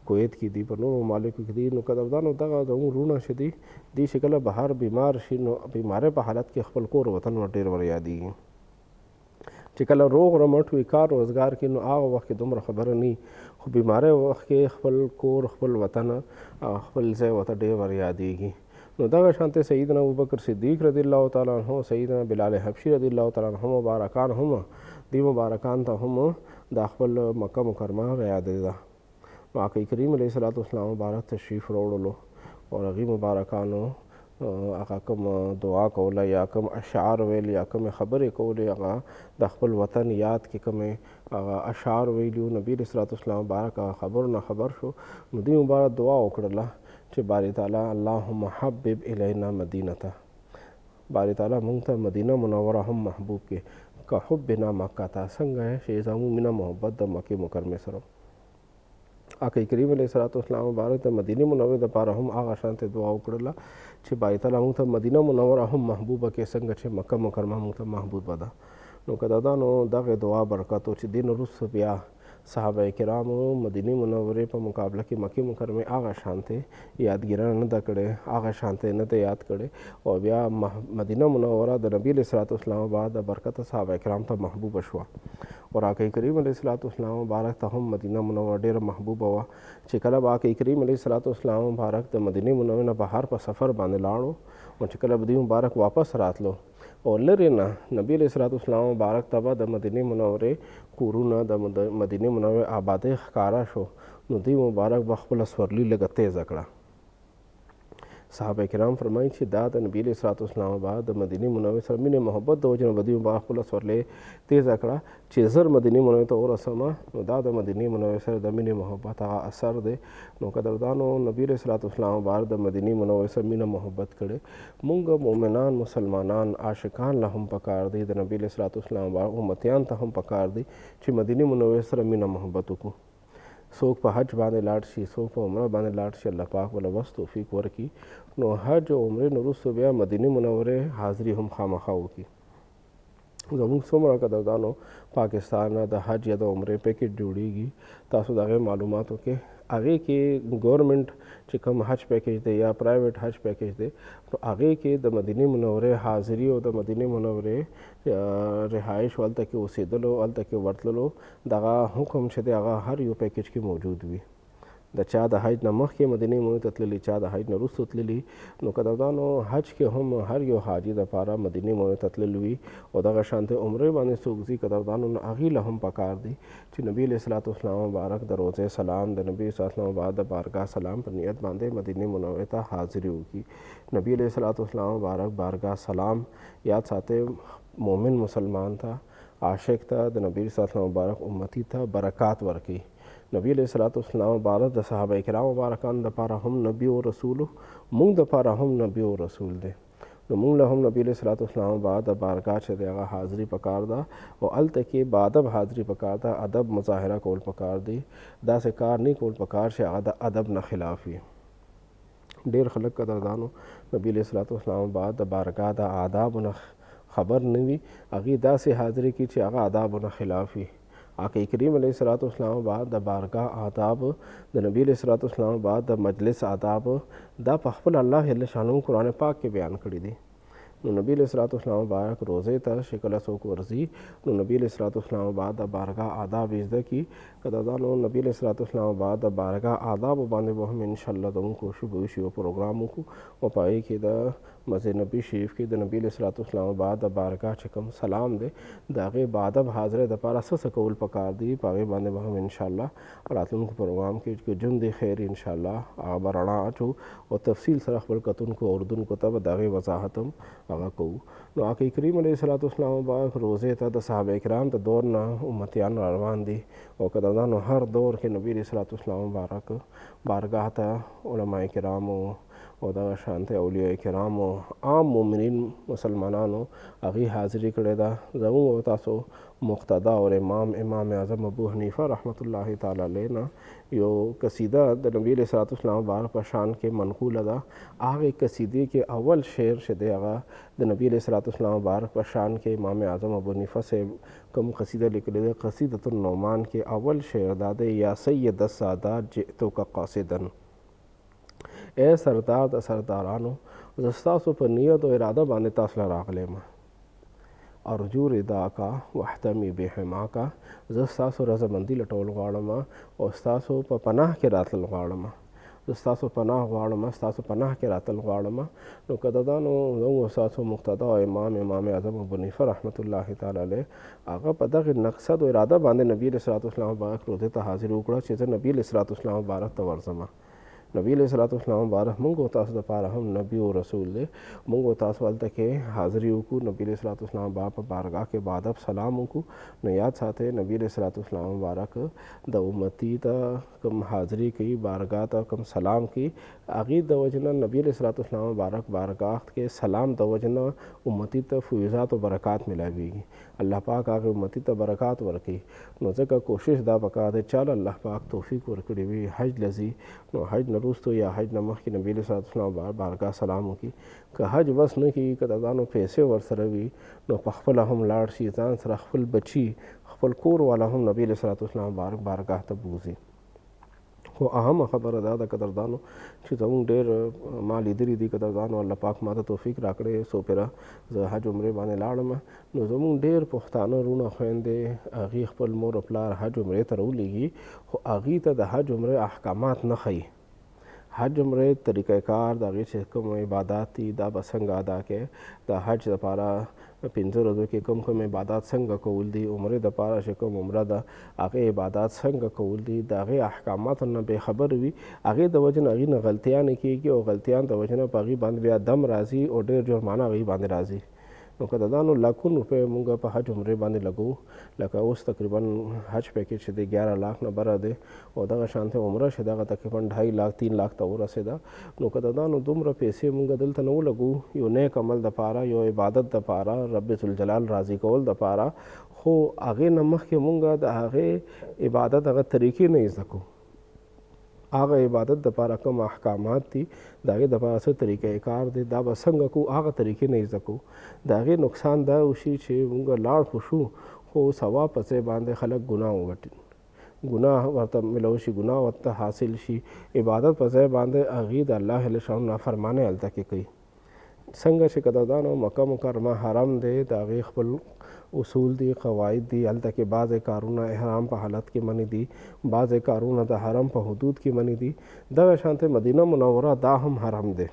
کویت کې دي، په نورو ممالکو کې دي. نو قدردانو دغه زموږ وروڼه چې دي دوی چې کله بهر بیمار شي نو بیمارۍ په حالت کې خپل کور وطن ور ډېر ور یادېږي. چې کله روغ رمټ وي کار روزګار کې نو هغه وخت کې دومره خبره نه، خو بیمارۍ وخت کې خپل کور، خپل وطن، خپل ځای ورته ډېر ور یادېږي. نو دغه شانته سیدنا ابوبکر صدیق رضی الله تعالی عنہ، سیدنا بلال حبشي رضی الله تعالی عنہ مبارکان هم دی مبارکان ته هم د خپل مکه مکرمه یادېده. نو آقا کریم علیه الصلوۃ والسلام مبارک تشریف راوړلو او هغې مبارکانو هغه کوم دعا کوله یا کوم اشعار ویل یا کوم خبرې کولې هغه د خپل وطن یاد کې کومې هغه اشعار ویلي. نبی علیه الصلوۃ والسلام مبارک خبرو نه خبر شو، نو دوی مبارک دعا وکړله چې باری تعالی اللهم حبب الینا مدینته، باری تعالی مونږ ته مدینه منوره هم محبوب کې که حبنا مکه ته څنګه چې زموږ مینه محبت د مکې مکرمې سره. آقا کریم علیه الصلوۃ والسلام مبارک د مدینه منورې دپاره هم هغه شانتې دعا وکړله چې باری تعالی مونږ ته مدینه منوره هم محبوبه کې څنګه چې مکه مکرمه مونږ ته محبوبه ده. نو قدردانو دغې دعا برکت و چې دې نه وروسته بیا صحابه کرامو مدینه منورې په مقابله کې مکې مکرمې هغه شانتې یادګیرانه نه ده کړې، هغه شانتې نه ده یاد کړې، او بیا مدینه منوره د نبی علیه الصلوۃ والسلام بعد د برکته صحابه کرام ته محبوبه شوه. اور آقا کریم علیه الصلوۃ والسلام مبارک ته هم مدینه منوره ډېره محبوبه وه چې کله به آقا کریم علیه الصلوۃ والسلام مبارک د مدینې منورې نه بهر په سفر باندې لاړو، نو چې کله به دوی مبارک واپس راتلو او لرې نه نبی علیه الصلوۃ والسلام مبارک ته به د مدینې منورې کورونه د مدینې منورې آبادۍ ښکاره شو، نو دوی مبارک به خپله سورلي لږه تیزه کړه. صحابه کرام فرمایي چې دا د نبی علیه الصلوۃ والسلام بعد د مدینې منورې سره مینې محبت د وجې نه به دوی مبارک خپله سورلۍ تیزه کړه چې زر مدینې منورې ته ورسمه. نو دا د مدینې منورې سره د مینې محبت هغه اثر دی. نو قدردانو نبی علیه الصلوۃ والسلام بعد د مدینې منورې سره مینه محبت کړې. مونږ مؤمنان مسلمانان عاشقان له هم پکار دی، د نبی علیه الصلوۃ والسلام بعد امتیان ته هم پکار دی چې مدینې منورې سره مینه محبت وکړو. څوک په حج باندې لاړ شي، څوک په عمره باندې لاړ شي، الله پاک ول بس توفیق ورکړي. نو حج او عمرې نه وروسته بیا مدینې منورې حاضري هم خامخا وکړي. زموږ څومره قدردانو پاکستان نه د حج یا د عمرې پیکټ جوړیږي، تاسو د هغې معلومات وکړئ. هغې کې ګورنمنټ چې کوم حج پیکیج دی یا پرایویټ حج پیکیج دی، نو هغې کې د مدینې منورې حاضري او د مدینې منورې رهایش هلته کې اوسېدلو، هلته کې ورتللو دغه حکم چې دی هغه هر یو پیکیج کې موجود وي. د چا د حج نه مخکې مدینې منورې ته تللي، چا د حج نه وروسته تللي. نو قدردانو حج کې هم هر یو حاجي دپاره مدینې منورې ته تللی وي او دغه شانتې عمرې باندې څوک ځي قدردانو نو هغې له هم پکار دی چې نبي علیه الصلوۃ والسلام مبارک د روضې سلام، د نبي صلی الله علیه وسلم بعد د بارګاه سلام په نیت باندې مدینې منورې ته حاضري وکړي. نبي علیه الصلوۃ والسلام مبارک بارګاه سلام یاد ساتئ، مومن مسلمان ته عاشق ته د نبی صلی الله علیه وسلم مبارک امتی ته برکات ورکړي. نبی علیه الصلاۃ والسلام مبارک د صحابه کرام مبارکان دپاره هم نبی او رسول، موږ دپاره هم نبی او رسول دی. نو موږ له هم نبی علیه الصلاۃ والسلام بعد د بارګاه چې دی هغه حاضري پکار ده او هلته کې باادب حاضري پکار ده، ادب مظاهره کول پکار دی. داسې کار نه کول پکار چې هغه د ادب نه خلاف وي. ډېر خلک قدردانو نبی علیه الصلاۃ والسلام بعد د بارګاه د آدابو نه خبر نه وي، هغې داسې حاضري کوي چې هغه آدابو نه خلاف وي. آقا کریم علیه الصلاۃ والسلام بعد د بارګاه آداب، د نبی علیه الصلاۃ والسلام بعد د مجلس آداب دا په خپل الله جل شانه قرآن پاک کې بیان کړي دي. نو نبی علیه الصلاۃ والسلام مبارک روزې ته چې کله څوک ورځي نو نبی علیه الصلاۃ والسلام بعد د بارګاه آداب زده کړي. قدردانو نبی علیه الصلاۃ والسلام بعد د بارګاه آدابو باندې به هم انشاءالله د موږ کوشش به وشي او پروګرام وکړو او په هغې کې د مسجد نبی شریف کې د نبی علیه الصلاۃ والسلام بعد د بارګاه چې کوم سلام دی د هغې باادب حاضرۍ دپاره څه کول پکار دي، په هغې باندې به هم انشاءالله راتلونکو پروګرام کې که ژوند دی خیر انشاءالله هغه به رڼا اچو او تفصیل سره خپل کتونکو او اردونکو ته به د هغې وضاحت هم هغه کوو. نو آقا کریم علیه الصلاۃ والسلام مبارک روزې ته د صحابه کرام د دور نه امتیان را روان دي او قدردانو هر دور کې نبی علیه الصلاۃ والسلام مبارک بارګاه ته علماء کرامو او دغه شانته اولیاء کرامو عام مؤمنین مسلمانانو هغې حاضري کړې ده. زموږ او تاسو مقتدا او امام اعظم ابو حنیفه رحمت الله تعالی علیه نه یو قصیده د نبی علیه الصلاۃ والسلام مبارک په شان کې منقوله ده. هغې قصیدې کې اول شعر چې دی هغه د نبی علیه الصلاۃ والسلام مبارک په شان کې امام اعظم ابو حنیفه صاحب کوم قصیده لیکلې ده، قصیدة النعمان کې اول شعر دا دی: یا سید السادات جئتک قاصدا، اے سردار د سردارانو زه ستاسو په نیت او اراده باندې تاسو له راغلی یم. ارجو رداکا واحتمی بحماکا، زه ستاسو رضامندي لټول غواړم او ستاسو په پناه کې راتلل غواړم. زه ستاسو پناه غواړم، ستاسو پناه کې راتلل غواړم. نو قدردانو زموږ ستاسو مقتدا او امام اعظم ابو حنیفه رحمت الله تعالی علیه هغه په دغې مقصد او اراده باندې نبی علیه الصلاۃ والسلام مبارک روزې ته حاضر وکړه چې زه نبی علیه الصلاۃ والسلام مبارک ته ورځم. نبی علیه الصلاۃ والسلام مبارک موږ او تاسو دپاره هم نبی او رسول دی. موږ او تاسو هلته کې حاضري وکړو، نبی علیه الصلاۃ والسلام مبارک په بارګاه کې باادب سلام وکړو. نو یاد ساتئ نبی علیه الصلاۃ والسلام مبارک د امتی ته کوم حاضري کوي، بارګاه ته کوم سلام کوي، هغې د وجې نه نبی علیه الصلاۃ والسلام مبارک بارګاه کې سلام د وجې نه امتی ته فیوزات او برکات ملاویږي. الله پاک هغې امتی ته برکات ورکوي. نو ځکه کوشش دا پکار دی چاله الله پاک توفیق ورکړي وي حج لځي نو حج نه وروستو یا حج نه مخکې نبي علیه صلات وسلام بارګاه سلام وکړي. که حج بس نه کړي، که دغانو پیسې ورسره وي نو پخپله هم لاړ شي، ځان سره خپل بچي خپل کور والا هم نبي علیه صلات وسلام بارګاه ته بوځي. خو اهمه خبره دا ده قدردانو چې زموږ ډېر ما لیدلي دي قدردانو، الله پاک ما ته توفیق راکړی څو پیره زه حج عمرې باندې لاړم. نو زموږ ډېر پښتانه وروڼه خویندې هغې خپل مور او پلار حج عمرې ته راولېږي، خو هغې ته د حج عمرې احکامات نه ښیي. حج عمرې طریقه کار د هغې چې کوم عبادات دي دا به څنګه ادا کوې، د حج دپاره 5 ورځو کې کوم کوم عبادات څنګه کول دي، عمرې دپاره چې کوم عمره ده هغې عبادات څنګه کول دي، د هغې احکاماتو نه بېخبر وي. هغې د وجې نه هغې نه غلطیانې کېږي او غلطیان د وجې نه په هغې باندې بیا دم راځي او ډېر جرمانه هغې باندې راځي. نو قدردانو لکونه روپۍ مونږ په حج عمرې باندې لګوو، لکه اوس تقریبا حج پیکیج چې دی 11 لاک نه بره دی او دغه شانته عمره چې دغه تقریبا 2.5 لاک 3 لاک ته ورسېده. نو قدردانو دومره پیسې مونږ دلته نه ولګو یو نیک عمل دپاره، یو عبادت دپاره، رب ذوالجلال راضي کول دپاره، خو هغې نه مخکې مونږ د هغې عبادت هغه طریقې نه زده کوو. هغه عبادت دپاره کوم احکامات دي د هغې دپاره څه طریقه کار دی دا به څنګه کوو، هغه طریقې نه زده کوو. د هغې نقصان دا وشي چې مونږ لاړ خو شو خو ثواب په ځای باندې خلک ګناه وګټي، ګناه ورته ملو شي، ګناه ورته حاصل شي، عبادت په ځای باندې هغې د الله جل شانه نافرمانۍ هلته کې کوي. څنګه چې قدردانو مکه مکرمه حرم دی، د هغې خپل اصول دي، قواعد دي، هلته کې بعضې کارونه احرام په حالت کې منې دي، بعضې کارونه د حرم په حدود کې منې دي. دغه شانته مدینه منوره دا هم حرم دی،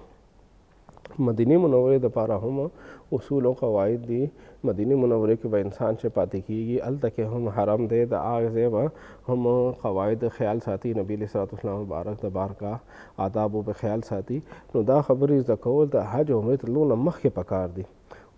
مدینه منورې دپاره هم اصول او قواعد دي. مدینه منورې کې به انسان چې پاتې کېږي هلته کې هم حرم دی، د هغه ځای به هم قواعد خیال ساتي، نبي علیه صلات وسلام مبارک د بارګاه آدابو په خیال ساتي. نو دا خبرې زده کول د حج عمرې تلو نه مخکې پکار دي.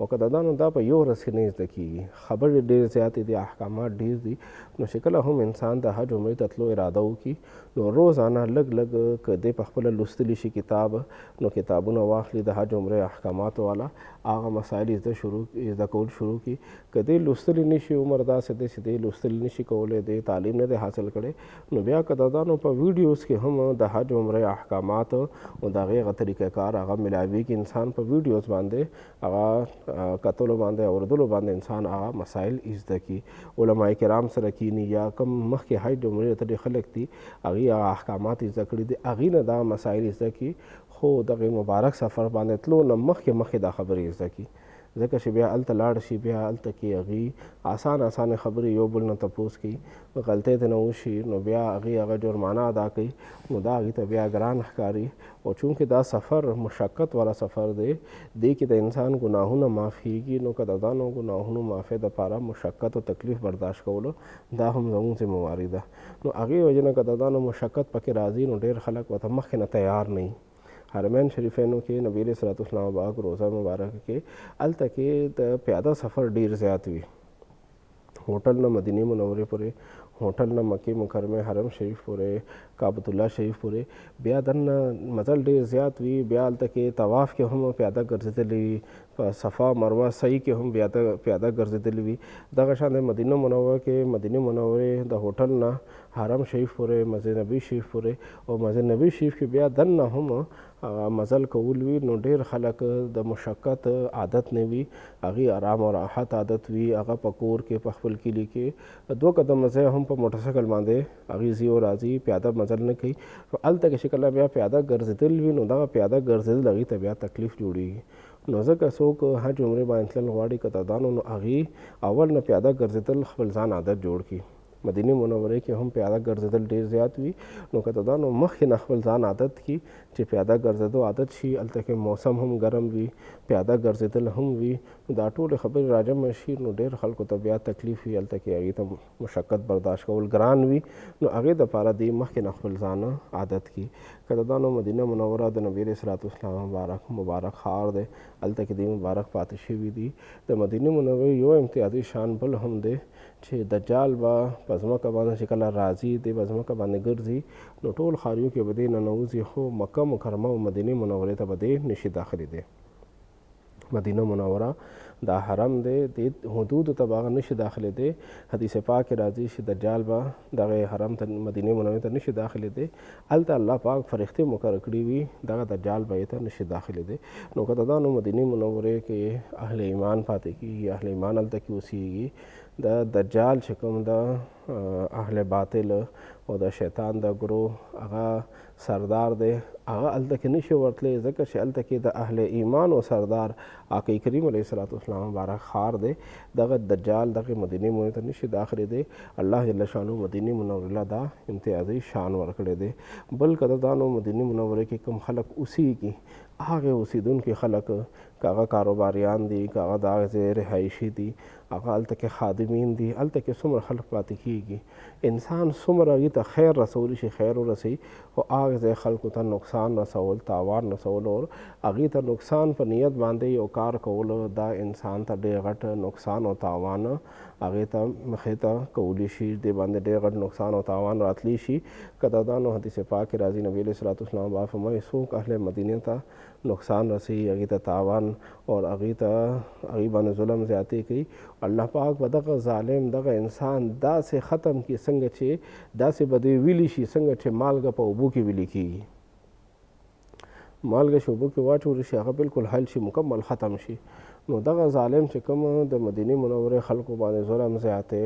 او قدردانو دا په یو ورځ کې نه زده کیږي. خبرې ډېر زیاتې دي، احکامات ډېر دي. نو چې کله هم انسان د حج عمرې ته تلو اراده وکړي نو روزانه لږ لږ که دی په خپله لوستلی شي کتاب، نو کتابونه واخلي د حج عمرې احکاماتو والا، هغه مسایل زده کول شروع کړي. که دی لوستلی نه شي، عمر داسې دی چې دی لوستلی نه شي کولی، دی تعلیم نه دی حاصل کړی، نو بیا قدردانو په ویډیوز کې هم د حج عمرې احکامات او د هغې هغه طریقه کار هغه ملاویږي. انسان په ویډیوز باندې هغه کتلو باندې اورېدلو باندې انسان هغه مسایل زده کړي. علما کرام سره کینی یا کوم مخکې حج عمرې ته ډېر خلک دي هغوی هغه احکامات زده کړي دي، هغوی نه دا مسایل زده کړي، خو دغې مبارک سفر باندې تلو نه مخکې دا خبرې زده کړي. ځکه چې بیا هلته لاړ شي، بیا هلته کې هغوی اسانه خبرې یو بل نه تپوس کوي، غلطۍ ترې وشي نو بیا هغوی هغه جرمانه ادا کوي، نو دا هغوی ته بیا ګران ښکاري. او چونکې دا سفر مشقت والا سفر دی، دې کې د انسان ګناهونه معافیږي. نو قدردانو ګناهونو معافۍ دپاره مشقت او تکلیف برداشت کولو دا هم زموږ ذمهواري ده. نو هغې وجې نه قدردانو مشقت پکې راځي، نو ډېر خلک ورته مخکې نه تیار نه وي. حرمین شریفینو کې نبی علیه صلات والسلام پاک روزه مبارکه کې هلته کې د پیاده سفر ډېر زیات وي. هوټل نه مدینې منورې پورې، هوټل نه مکې مکرمه حرم شریف پورې، کعبۃ الله شریف پورې، بیا دننه مزل ډېر زیات وي. بیا هلته کې طواف کې هم پیاده ګرځېدلی وي، په صفا مروه سعی کې هم پیاده ګرځېدلی وي. دغه شان د مدینه منوره کې مدینې منورې د هوټل نه حرم شریف پورې، مسجد نبی شریف پورې، او مسجد نبی شریف کې بیا دننه هم مزل کول وي. نو ډېر خلک د مشقت عادت نه وي، هغوی آرام او راحت عادت وي. هغه په کور کې په خپل کلي کې 2 قدمه ځای هم په موټرسایکل باندې هغوی ځي او راځي، پیاده مزل نه کوي. نو هلته کې چې کله بیا پیاده ګرځېدل وي، نو دغه پیاده ګرځېدل هغوی ته بیا تکلیف جوړېږي. نو ځکه څوک حج عمرې باندې تلل غواړي قدردانو، نو هغوی اول نه پیاده ګرځېدل خپل ځان عادت جوړ کړي. مدینې منورې کې هم پیاده ګرځېدل ډېر زیات وي. نو قدردانو مخکې نه خپل ځان عادت کړي چې پیاده ګرځېدو عادت شي. هلته کې موسم هم ګرم وي، پیاده ګرځېدل هم وي، نو دا ټولې خبرې راجمع شي، نو ډېر خلکو ته بیا تکلیف وي. هلته کې هغوی ته مشقت برداشت کول ګران وي، نو هغې دپاره دی مخکې نه خپل ځان عادت کړي. قدردانو مدینه منوره د نبي علیه صلات والسلام مبارک ښار دی، هلته کې دی مبارک پاتې شوي دي. د مدینې منورې یو امتیازي شان بل هم دی چې دجال به په ځمکه باندې چې کله راځي، دی به ځمکه باندې ګرځي، نو ټول ښاریو کې به دی ننوځي، خو مکه مکرمه او مدینې منورې ته به دی نشي داخلېدی. مدینه منوره دا حرم دی، د حدودو ته به هغه نشي داخلېدی. حدیث پاک کې راځي چې دجال به دغه حرم ته مدینې منورې ته نشي داخلېدی. هلته الله پاک فرښتې مقرر کړي وي، دغه دجال به یې ته نشي داخلېدی. نو قدردانو مدینې منورې کې اهل ایمان پاتې کېږي، اهل ایمان هلته کې اوسېږي. د دجال چې کوم د اهل باطل او د شیطان د ګروه هغه سردار دی، هغه هلته کې نشي ورتلی، ځکه چې هلته کې د اهل ایمان او سردار آقا کریم علیه صلات والسلام مبارک ښار دی. دغه دجال دغه مدینې منورې ته نشي داخلېدی. الله جل شانو مدینې منورې له دا امتیازي شان ورکړی دی. بل قدردانو مدینې منورې کې کوم خلک اوسېږي، هغې اوسېدونکي خلک که هغه کاروباریان دي، که هغه دغه ځای رهایشي دي، هغه هلته کې خادمین دي، هلته کې څومره خلک پاتې کېږي. انسان څومره هغوی ته خیر رسولی شي خیر ورسوي، خو هغه ځای خلکو ته نقصان رسول، تاوان رسول، او هغوی ته نقصان په نیت باندې یو کار کولو، دا انسان ته ډېر غټ نقصان او تاوان هغې ته مخې ته کولی شي، دې باندې ډېر غټ نقصان او تاوان راتلی شي. قدردانو حدیث پاک کې راځي، نبي علیه صلات والسلام با فرمایي څوک اهل مدینې ته نقصان رسوي، هغوی ته تاوان او هغوی باندې ظلم زیاتې کوي، الله پاک به دغه ظالم دغه انسان داسې ختم کړي څنګه چې داسې به دی ویلی شي څنګه چې مالګه په اوبو کې ویلې کېږي. مالګه چې اوبو کې واچول شي هغه بالکل حل شي، مکمل ختم شي. نو دغه ظالم چې کوم د مدینې منورې خلکو باندې ظلم زیاتې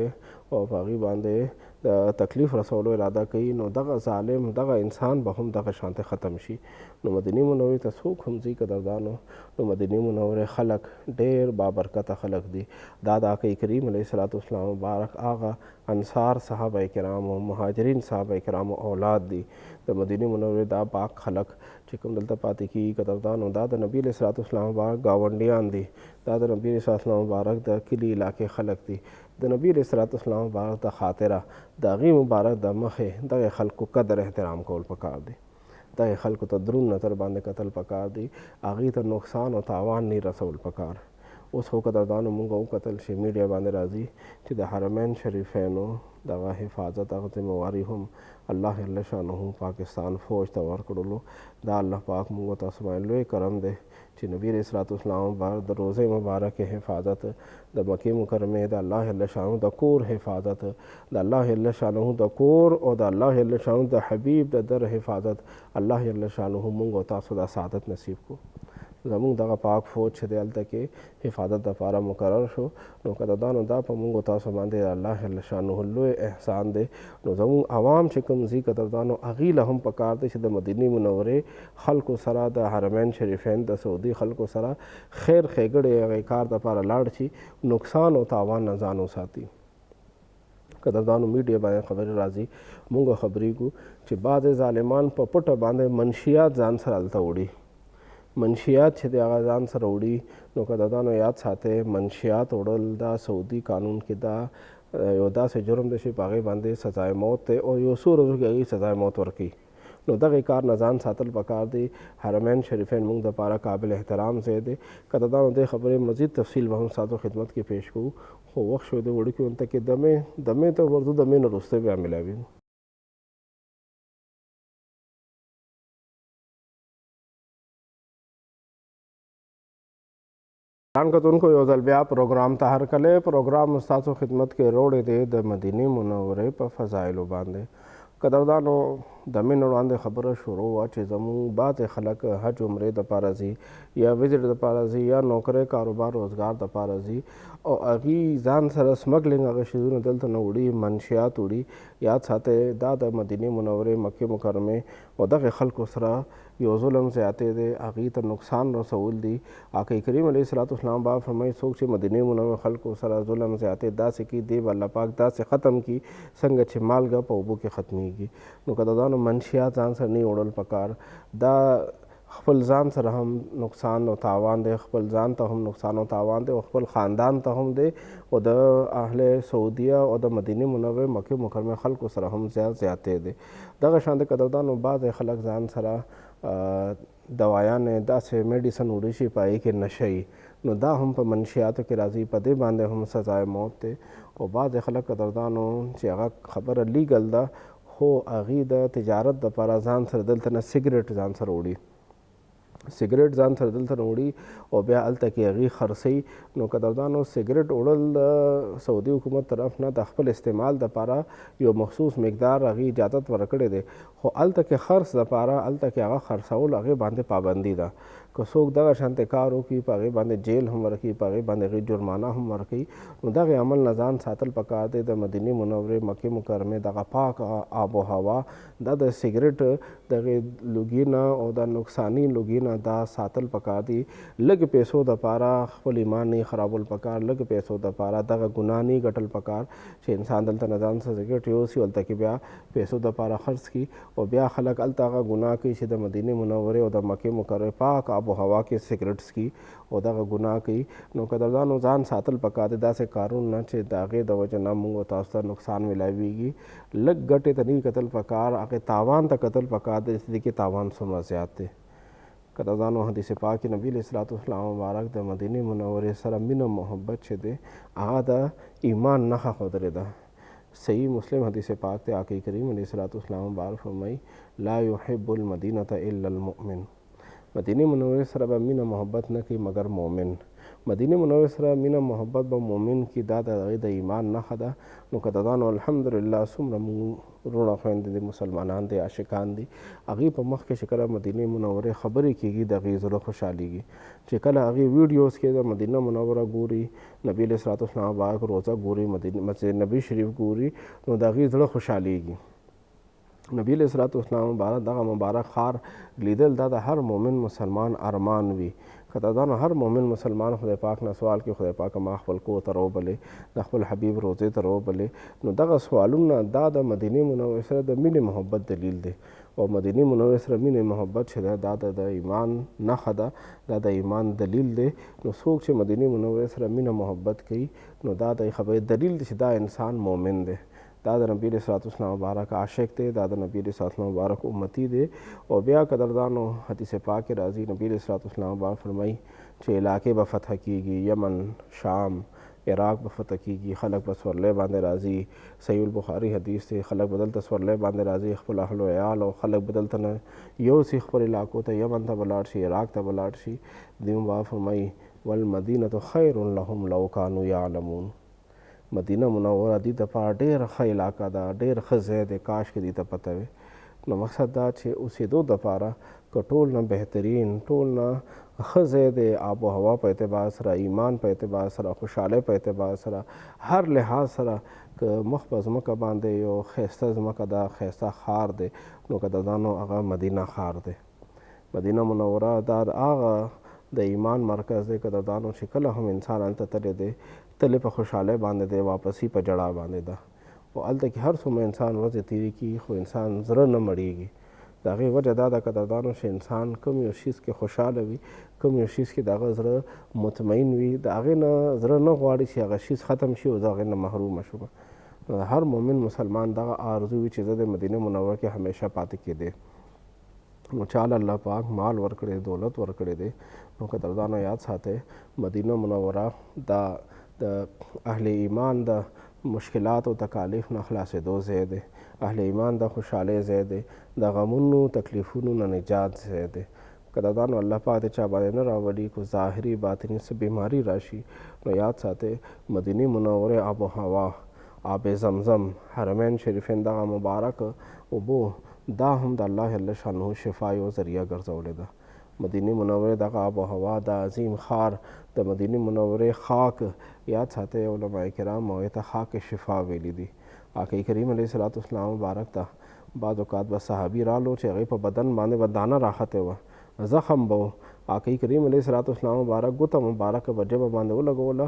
او په هغوی باندې د تکلیف رسولو اراده کوي، نو دغه ظالم دغه انسان به هم دغه شانته ختم شي. نو مدینې منورې ته څوک هم ځي قدردانو، نو مدینې منورې خلک ډېر بابرکته خلک دي. دا د آقا کریم علیه صلات والسلام مبارک هغه انصار صحابه کرامو، مهاجرین صحابه کرامو اولاد دي. د مدینې منورې دا پاک خلک چې کوم دلته پاتې کېږي قدردانو، دا د نبي علیه صلات والسلام مبارک ګاونډیان دي، دا د نبي علیه صلات والسلام مبارک د کلي علاقې خلک دي. د نبی علیه صلات والسلام مبارک د خاطره د هغې مبارک د مخې دغې خلکو قدر احترام کول پکار دی، دغې خلکو ته دروند نظر باندې کتل پکار دی، هغوی ته نقصان او تاوان نه رسول پکار. اوس خو قدردانو مونږ وکتل چې میډیا باندې راځي چې د حرمین شریفینو دغه حفاظت هغه ذمہواري هم الله جل شانه پاکستان فوج ته ورکړلو. دا الله پاک مونږ تاسو باندې لوی کرم دی چې نبی علیه الصلاۃ والسلام د روزه مبارکې حفاظت، د مکې مکرمې د الله جل شانه د کور حفاظت، د الله جل شانه د کور او د الله جل شانه د حبیب د در حفاظت الله جل شانه مونږ او تاسو د سعادت نصیب کو. زمونږ دغه پاک فوج چې دی هلته کې حفاظت دپاره مقرر شو، نو قدردانو دا په مونږ تاسو باندې الله جل شانه لوی احسان دی. نو زمونږ عوام چې کوم ځي قدردانو هغوی له هم پکار دی چې د مدینې منورې خلکو سره، د حرمین شریفین د سعودي خلکو سره خیر ښېګړې هغې کار دپاره لاړ شي، نقصان او تاوان نه ځان وساتي. قدردانو میډیا باندې خبرې راځي، مونږ خبرېږو چې بعضې ظالمان په پټه باندې منشیات ځان سره هلته وړي. منشیات چې د هغه ځان سره وړي، نو قدردانو یاد ساتئ منشیات وړل دا سعودي قانون کې دا یو داسې جرم دی چې په هغې باندې سزای موت دی او یو څو ورځو کې هغوی سزای موت ورکوي. نو دغې کار نه ځان ساتل پکار دی. حرمین شریفین موږ دپاره قابل احترام ځای دی. قدردانو دې خبرې مزید تفصیل به هم ستاسو خدمت کې پیش کوو، خو وخت شو دی وړوکي ونته کې دمې ته ورځو، دمې نه وروسته بیا میلاویږو. ګران کتونکو یو ځل بیا پروګرام ته هرکلی. پروګرام ستاسو خدمت کې روړی دی د مدینې منورې په فضایلو باندې. قدردانو دمې نه وړاندې خبره شروع وه چې زموږ بعضې خلک حج عمرې دپاره ځي یا وزټ دپاره ځي یا نوکری کاروبار روزګار دپاره ځي او هغوی ځان سره سمګلنګ هغه شیزونه دلته نه وړي، منشیات وړي. یاد ساتئ دا د مدینې منورې مکې مکرمې او دغې خلکو سره یو ظلم زیاتی دی، هغوی ته نقصان رسول دي. آقا کریم علیه الصلاۃ والسلام با فرمایي څوک چې مدینې منورې خلکو سره ظلم زیاتی داسې کي دی به الله پاک داسې ختم کي څنګه چې مالګه په اوبو کې ختمیږي. نو قدردانو منشیات ځان سره نه وړل پکار. دا خپل ځان سره هم نقصان او تاوان دی، خپل ځان ته هم نقصان او تاوان دی او خپل خاندان ته هم دی او د اهل سعودیه او د مدینې منورې مکې مکرمې خلکو سره هم زیاتی دی. دغه شان د قدردانو بعضې خلک ځان سره دوایانې داسې میډیسن وړي چې په هغې کې نشه وي، نو دا هم په منشیاتو کې راځي، په دې باندې هم سزای موت دی. او بعضې خلک قدردانو چې هغه خبره لیګل ده خو هغوی د تجارت دپاره ځان سره دلته نه سګرټ ځان سره وړي، سګرټ ځان سره دلته نه وړي او بیا هلته کې هغوی خرڅوي. نو قدردانو سګرټ وړل د سعودي حکومت طرف نه د خپل استعمال دپاره یو مخصوص مقدار هغوی اجازت ورکړی دی، خو هلته کې خرڅ دپاره هلته کې هغه خرڅول هغې باندې پابندي ده. که څوک دغه شانتې کار وکړي په هغې باندې جیل هم ورکوي، په هغې باندې هغوی جرمانه هم ورکوي. نو دغې عمل نه ځان ساتل پکار دی. د مدینې منورې مکې مکرمې دغه پاک آب و هوا دا د سګرټ دغې لوګي نه او د نقصاني لوګي نه دا ساتل پکار دي. لږ پیسو دپاره خپل ایمان نه خرابول پکار، لږ پیسو دپاره دغه ګناه نه ګټل پکار چې انسان دلته نه ځان سره سګرټ یوسي او هلته کې بیا پیسو دپاره خرڅ کړي او بیا خلک هلته هغه ګناه کوي چې د مدینې منورې او د مکې مکرمې پاک آب و هوا کې سګرټ څکي او دغه ګناه کوي. نو قدردانو ځان ساتل پکار دی داسې کارونه نه چې د هغې د وجې نه موږ تاسو ته نقصان میلاویږي. لږ ګټې ته نه کتل پکار، هغې تاوان ته کتل پکار دی چې دې کې تاوان څومره زیات دی. قدردانو حدیث پاک نبی علیه الصلاۃ والسلام مبارک د مدینې منورې سره مینه محبت چې دی هغه د ایمان نښه ښودلې ده. صحیح مسلم حدیث پاک دی، آقا کریم علیه الصلاۃ والسلام مبارک فرمایي لا یحب المدینة الا المؤمن. مدینې منورې سره به مینه محبت نه کوي مګر مؤمن. مدینې منورې سره مینه محبت به مؤمن کی، دا د هغې د ایمان نښه ده. نو قدردانو الحمدلله څومره مونږ وروڼه خویندې دي، مسلمانان دي، عاشقان دي، هغوی په مخ کې چې کله مدینې منورې خبرې کېږي د هغې زړه خوشحالېږي. چې کله هغې ویډیوز کې د مدینه منوره ګوري، نبي علیه الصلاۃ والسلام مبارک روضه ګوري، مسجد نبی شریف ګوري، نو د هغې زړه خوشحالېږي. نبی علیه الصلاۃ والسلام مبارک دغه مبارک ښار لیدل دا د هر مؤمن مسلمان ارمان وي. قدردانو هر مؤمن مسلمان خدای پاک نه سوال کوي خدای پاک ما خپل کور ته راوبلې، د خپل حبیب روضې ته راوبلې. نو دغه سوالونه دا د مدینې منورې سره د مینې محبت دلیل دی او مدینې منورې سره مینې محبت چې ده دا د ایمان نښه ده، دا د ایمان دلیل دی. نو څوک چې مدینې منورې سره مینه محبت کوي نو دا د خبرې دلیل دی چې دا انسان مؤمن دی. دا د نبی علیہ الصلوۃ والسلام مبارک عاشق دی، دا د نبی علیہ الصلوۃ والسلام مبارک امتی دی. او بیا قدردانو حدیث پاک کې راځي نبی علیہ الصلوۃ والسلام مبارک فرمایي چې علاقې به فتح کیږي، یمن، شام، عراق به فتح کیږي، خلک به سورلی باندې راځي. صحیح البخاري حدیث دی، خلک به دلته سورلی باندې راځي، خپل اهل و عیال او خلک به دلته نه یوسي خپل علاقو ته، یمن ته به لاړ شي، عراق ته به لاړ شي. دوی مبارک فرمایي والمدینة خیر لهم لو کانوا یعلمون. مدینه منوره دوی دپاره ډېره ښه علاقه ده، ډېر ښه ځای دی، کاش کې دوی ته پته وي. نو مقصد دا چې اوسېدو دپاره که ټول نه بهترین، ټول نه ښه ځای دی، آب و هوا په اعتبار سره، ایمان په اعتبار سره، خوشحالۍ په اعتبار سره، هر لحاظ سره که مخ په ځمکه باندې یو ښایسته ځمکه ده، ښایسته ښار دی، نو قدردانو هغه مدینه ښار دی. مدینه منوره دا هغه د ایمان مرکز دی قدردانو چې کله هم انسان هلته تللی دی تلې په خوشحالۍ باندې دی، واپسي په جړا باندې ده. او هلته کې هر څومره انسان ورځې تېرې کړي خو انسان زړه نه مړېږي. د هغې وجه دا ده قدردانو چې انسان کوم یو شیز کې خوشحاله وي، کوم یو شیز کې د هغه زړه مطمئن وي، د هغې نه زړه نه غواړي چې هغه شیز ختم شي او زه هغې نه محرومه شوم. هر مؤمن مسلمان دغه آرزو وي چې زه د مدینه منوره کې همیشه پاتې کېدی. نو چاله الله پاک مال ورکړی، دولت ورکړی دی، نو قدردانو یاد ساتئ مدینه منوره دا د اهل ایمان د مشکلات او تکالیف نه خلاصېدو ځای دی، اهل ایمان د خوشحالۍ ځای دی، د غمونو تکلیفونو نه نجات ځای دی. قدردانو الله پاک د چا باندې نه راولي کو ظاهري باطني څه بیماري راشي، نو یاد ساتئ مدینه منورې آب و هوا، آب زمزم، حرمین شریفین دغه مبارک اوبو دا هم د الله جل شانه شفا یو ذریعه ګرځولې ده. مدینه منورې دغه آب و هوا، د عظیم ښار، د مدینه منورې خاک، یاد ساتئ علماء کرام هغې ته خاک شفا ویلي دي. آقا کریم علیه الصلاۃ والسلام مبارک ته بعض اوقات به صحابي رالو چې هغې په بدن باندې به دانه راختې وه، زخم به و. آقا کریم علیه الصلاۃ والسلام مبارک ګوته مبارکه به ژبه باندې ولګوله،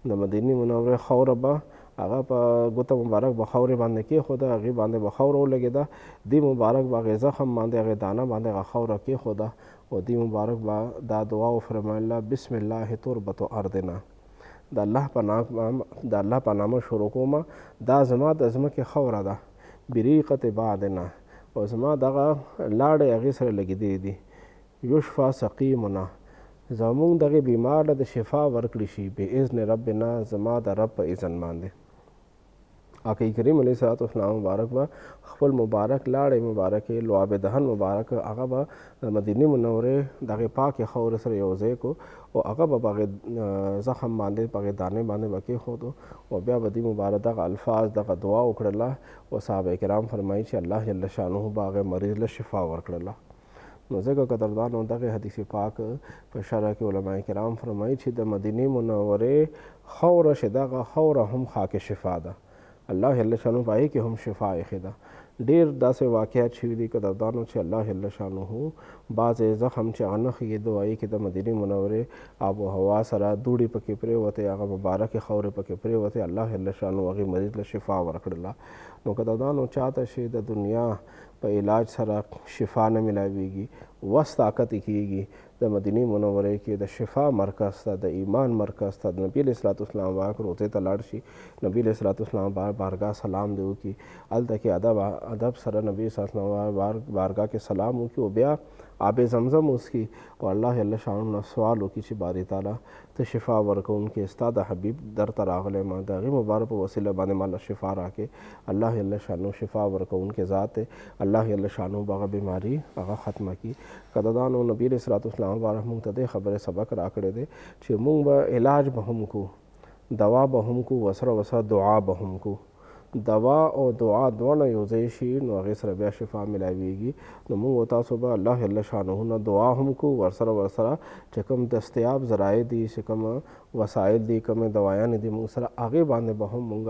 د مدینه منورې خاوره به هغه په ګوته مبارک به خاورې باندې کېښوده، هغې باندې به خاوره ولګېده، دې مبارک به هغې زخم باندې هغې دانه باندې هغه خاوره کېښوده او دې مبارک به دا دعا وفرمایله بسم الله تربة ارضنا، د الله په نامه شروع کومه، دا زما د ځمکې خاوره ده، بریقة بعدنا، او زما دغه لاړې هغې سره لګېدې دي، یشفا سقیمنا، زمونږ دغې بیمار له د شفا ورکړي شي باذن ربنا، زما د رب په اذن باندې. آقا کریم علیه الصلاۃ والسلام مبارک به خپل مبارک لاړې مبارکې لعاب دهن مبارک هغه به مدینه منورې دغې پاکې خاورې سره یو ځای کو او هغه به په هغې زخم باندې په هغې دانې باندې به کېښودو او بیا به دې مبارک دغه الفاظ دغه دعا وکړله او صحابه کرام فرمایي چې الله جل شانه به هغې مریض له شفا ورکړله. نو ځکه قدردانو دغه حدیث پاک په شرح کې علماء کرام فرمایي چې د مدینې منورې خاوره چې دغه خاوره هم خاک شفا ده، الله جل شانه په هغې کې هم شفا ایښې ده. ډېر داسې واقعات شوي دي قدردانو چې الله جل شانه بعضې زخم چې هغه نه ښیېدو هغې کې د مدینې منورې آب و هوا سره دوړې پکې پرېوتې، هغه مبارکې خاورې پکې پرېوتې، الله جل شانه هغې مریض له شفا ورکړله. نو قدردانو چاته چې د دنیا په علاج سره شفا نه میلاویږي، وس طاقت یې کېږي، د مدینې منورې کې د شفا مرکز ته، د ایمان مرکز ته، د نبي علیه الصلاۃ والسلام مبارک روضې ته لاړ شي، نبي علیه الصلاۃ والسلام بارګاه سلام دې وکړي، هلته کې ادب سره نبي صلی الله علیه وسلم بارګاه کې سلام وکړي او بیا آب زمزم وڅښي او الله جل شانه نه سوال وکړي چې باري تعالی ته شفا ورکوونکې ستا د حبیب در ته راغلی ما، د هغې مبارک په وسیله باندې ما له شفا راکړې. الله جل شانه شفا ورکوونکی ذات دی، الله جل شانه به هغه بیماري هغه ختمه کړي. قدردانو نبي علیه الصلاۃ والسلام مبارک موږ ته دې خبرې سبق راکړی دی چې موږ به علاج به هم کو، دوا به هم کو، وسره دعا به هم کو. دوا او دعا دواړه یو ځای شي نو هغې سره بیا شفا میلاویږي. نو موږ او تاسو به الله جل شانه نه دعا هم کو، ورسره چې کوم دستیاب ذرایع دي، چې کوم وسایل دي، کومې دوایانې دي موږ سره هغې باندې به هم موږ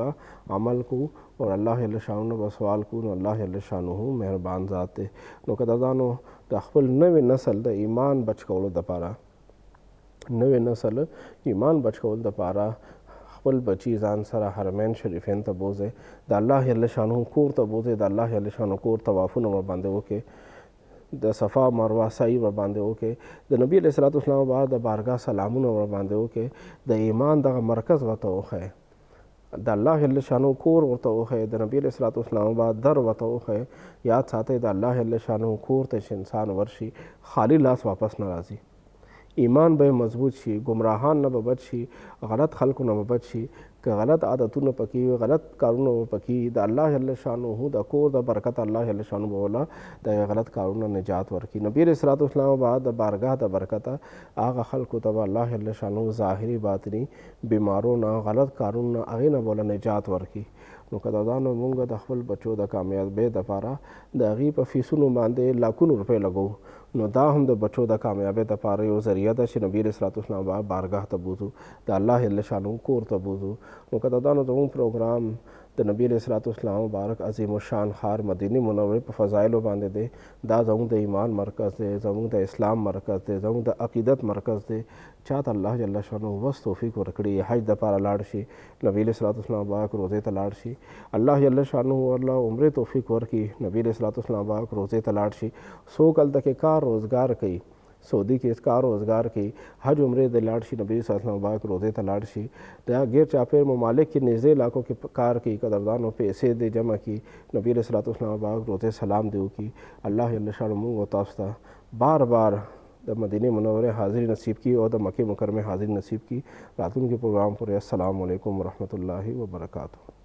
عمل کو او الله جل شانه نه به سوال کو. نو الله جل شانه مهربان ذات دی. نو قدردانو د خپل نوې نسل د ایمان بچ کولو دپاره، نوې نسل ایمان بچ کولو دپاره خپل بچي ځان سره حرمین شریفین ته بوځئ، د الله جل شانه کور ته بوځئ، د الله جل شانه کور طوافونه ورباندې وکړئ، د صفا مروه سعی ورباندې وکړئ، د نبي علیه الصلاۃ والسلام بعد د بارګاه سلامونه ورباندې وکړئ، د ایمان دغه مرکز ورته وښیئ. द अल्लाह जल्ल शानो कोर ورته وښیه د نبي علیه الصلاة والسلام بعد در ورته وښیه یاد ساتئ د الله جل شانو کور ته چې انسان ورشي خالی لاس واپس نه راځي ایمان به مضبوط شي گمراهان نه به بچ شي غلط خلکو نه به بچ شي که غلط عادتونه پکې وي غلط کارونه به پکې د الله جل شانه د کور د برکت الله جل شانه به ولا د غلط کارونه نجات ورکړي نبي علیه الصلاة والسلام بعد د بارګاه د برکته هغه خلکو ته به الله جل شانه ظاهري باطني بیمارونه غلط کارونه هغې نه به وله نجات ورکړي نو قدردانو مونږ د خپل بچو د کامیابۍ دپاره د هغې په فیسونو باندې لاکونو روپۍ لګوو نو دا هم د بچو د کامیابۍ دپاره یو ذریعه ده چې نبي علیه الصلاة والسلام بارګاه ته بوځو د الله جل شانه کور ته بوځو نو قدردانو زموږ پروګرام د نبی علیه الصلاة والسلام مبارک عظیم الشان ښار مدینه منورې په فضایلو باندې دی دا زموږ د ایمان مرکز دی زموږ د اسلام مرکز دی زموږ د عقیدت مرکز دی چاته الله جل شانه بس توفیق ورکړي حج دپاره لاړ شي نبی علیه الصلاة والسلام مبارک روضې ته لاړ شي الله جل شانه ورله عمرې توفیق ورکړي نبی علیه الصلاة والسلام مبارک روضې ته لاړ شي څوک هلته کې کار روزګار کوي سعودی کې کار روزګار کوي حج عمرې د لاړ شي نبی صلی الله علیه وسلم مبارک روضې ته لاړ شي دا غیر چاپیر ممالک کې نږدې علاقو کې کار کوي قدردانو پیسې دې جمع کړي نبی صلی الله علیه وسلم مبارک روضې سلام دې وکړي الله جل شانه موږ او تاسو ته بار بار د مدینه منورې حاضري نصیب کی او د مکې مکرمه حاضري نصیب کی راتلونکي پروګرام پورې السلام علیکم ورحمۃ اللہ وبرکاتہ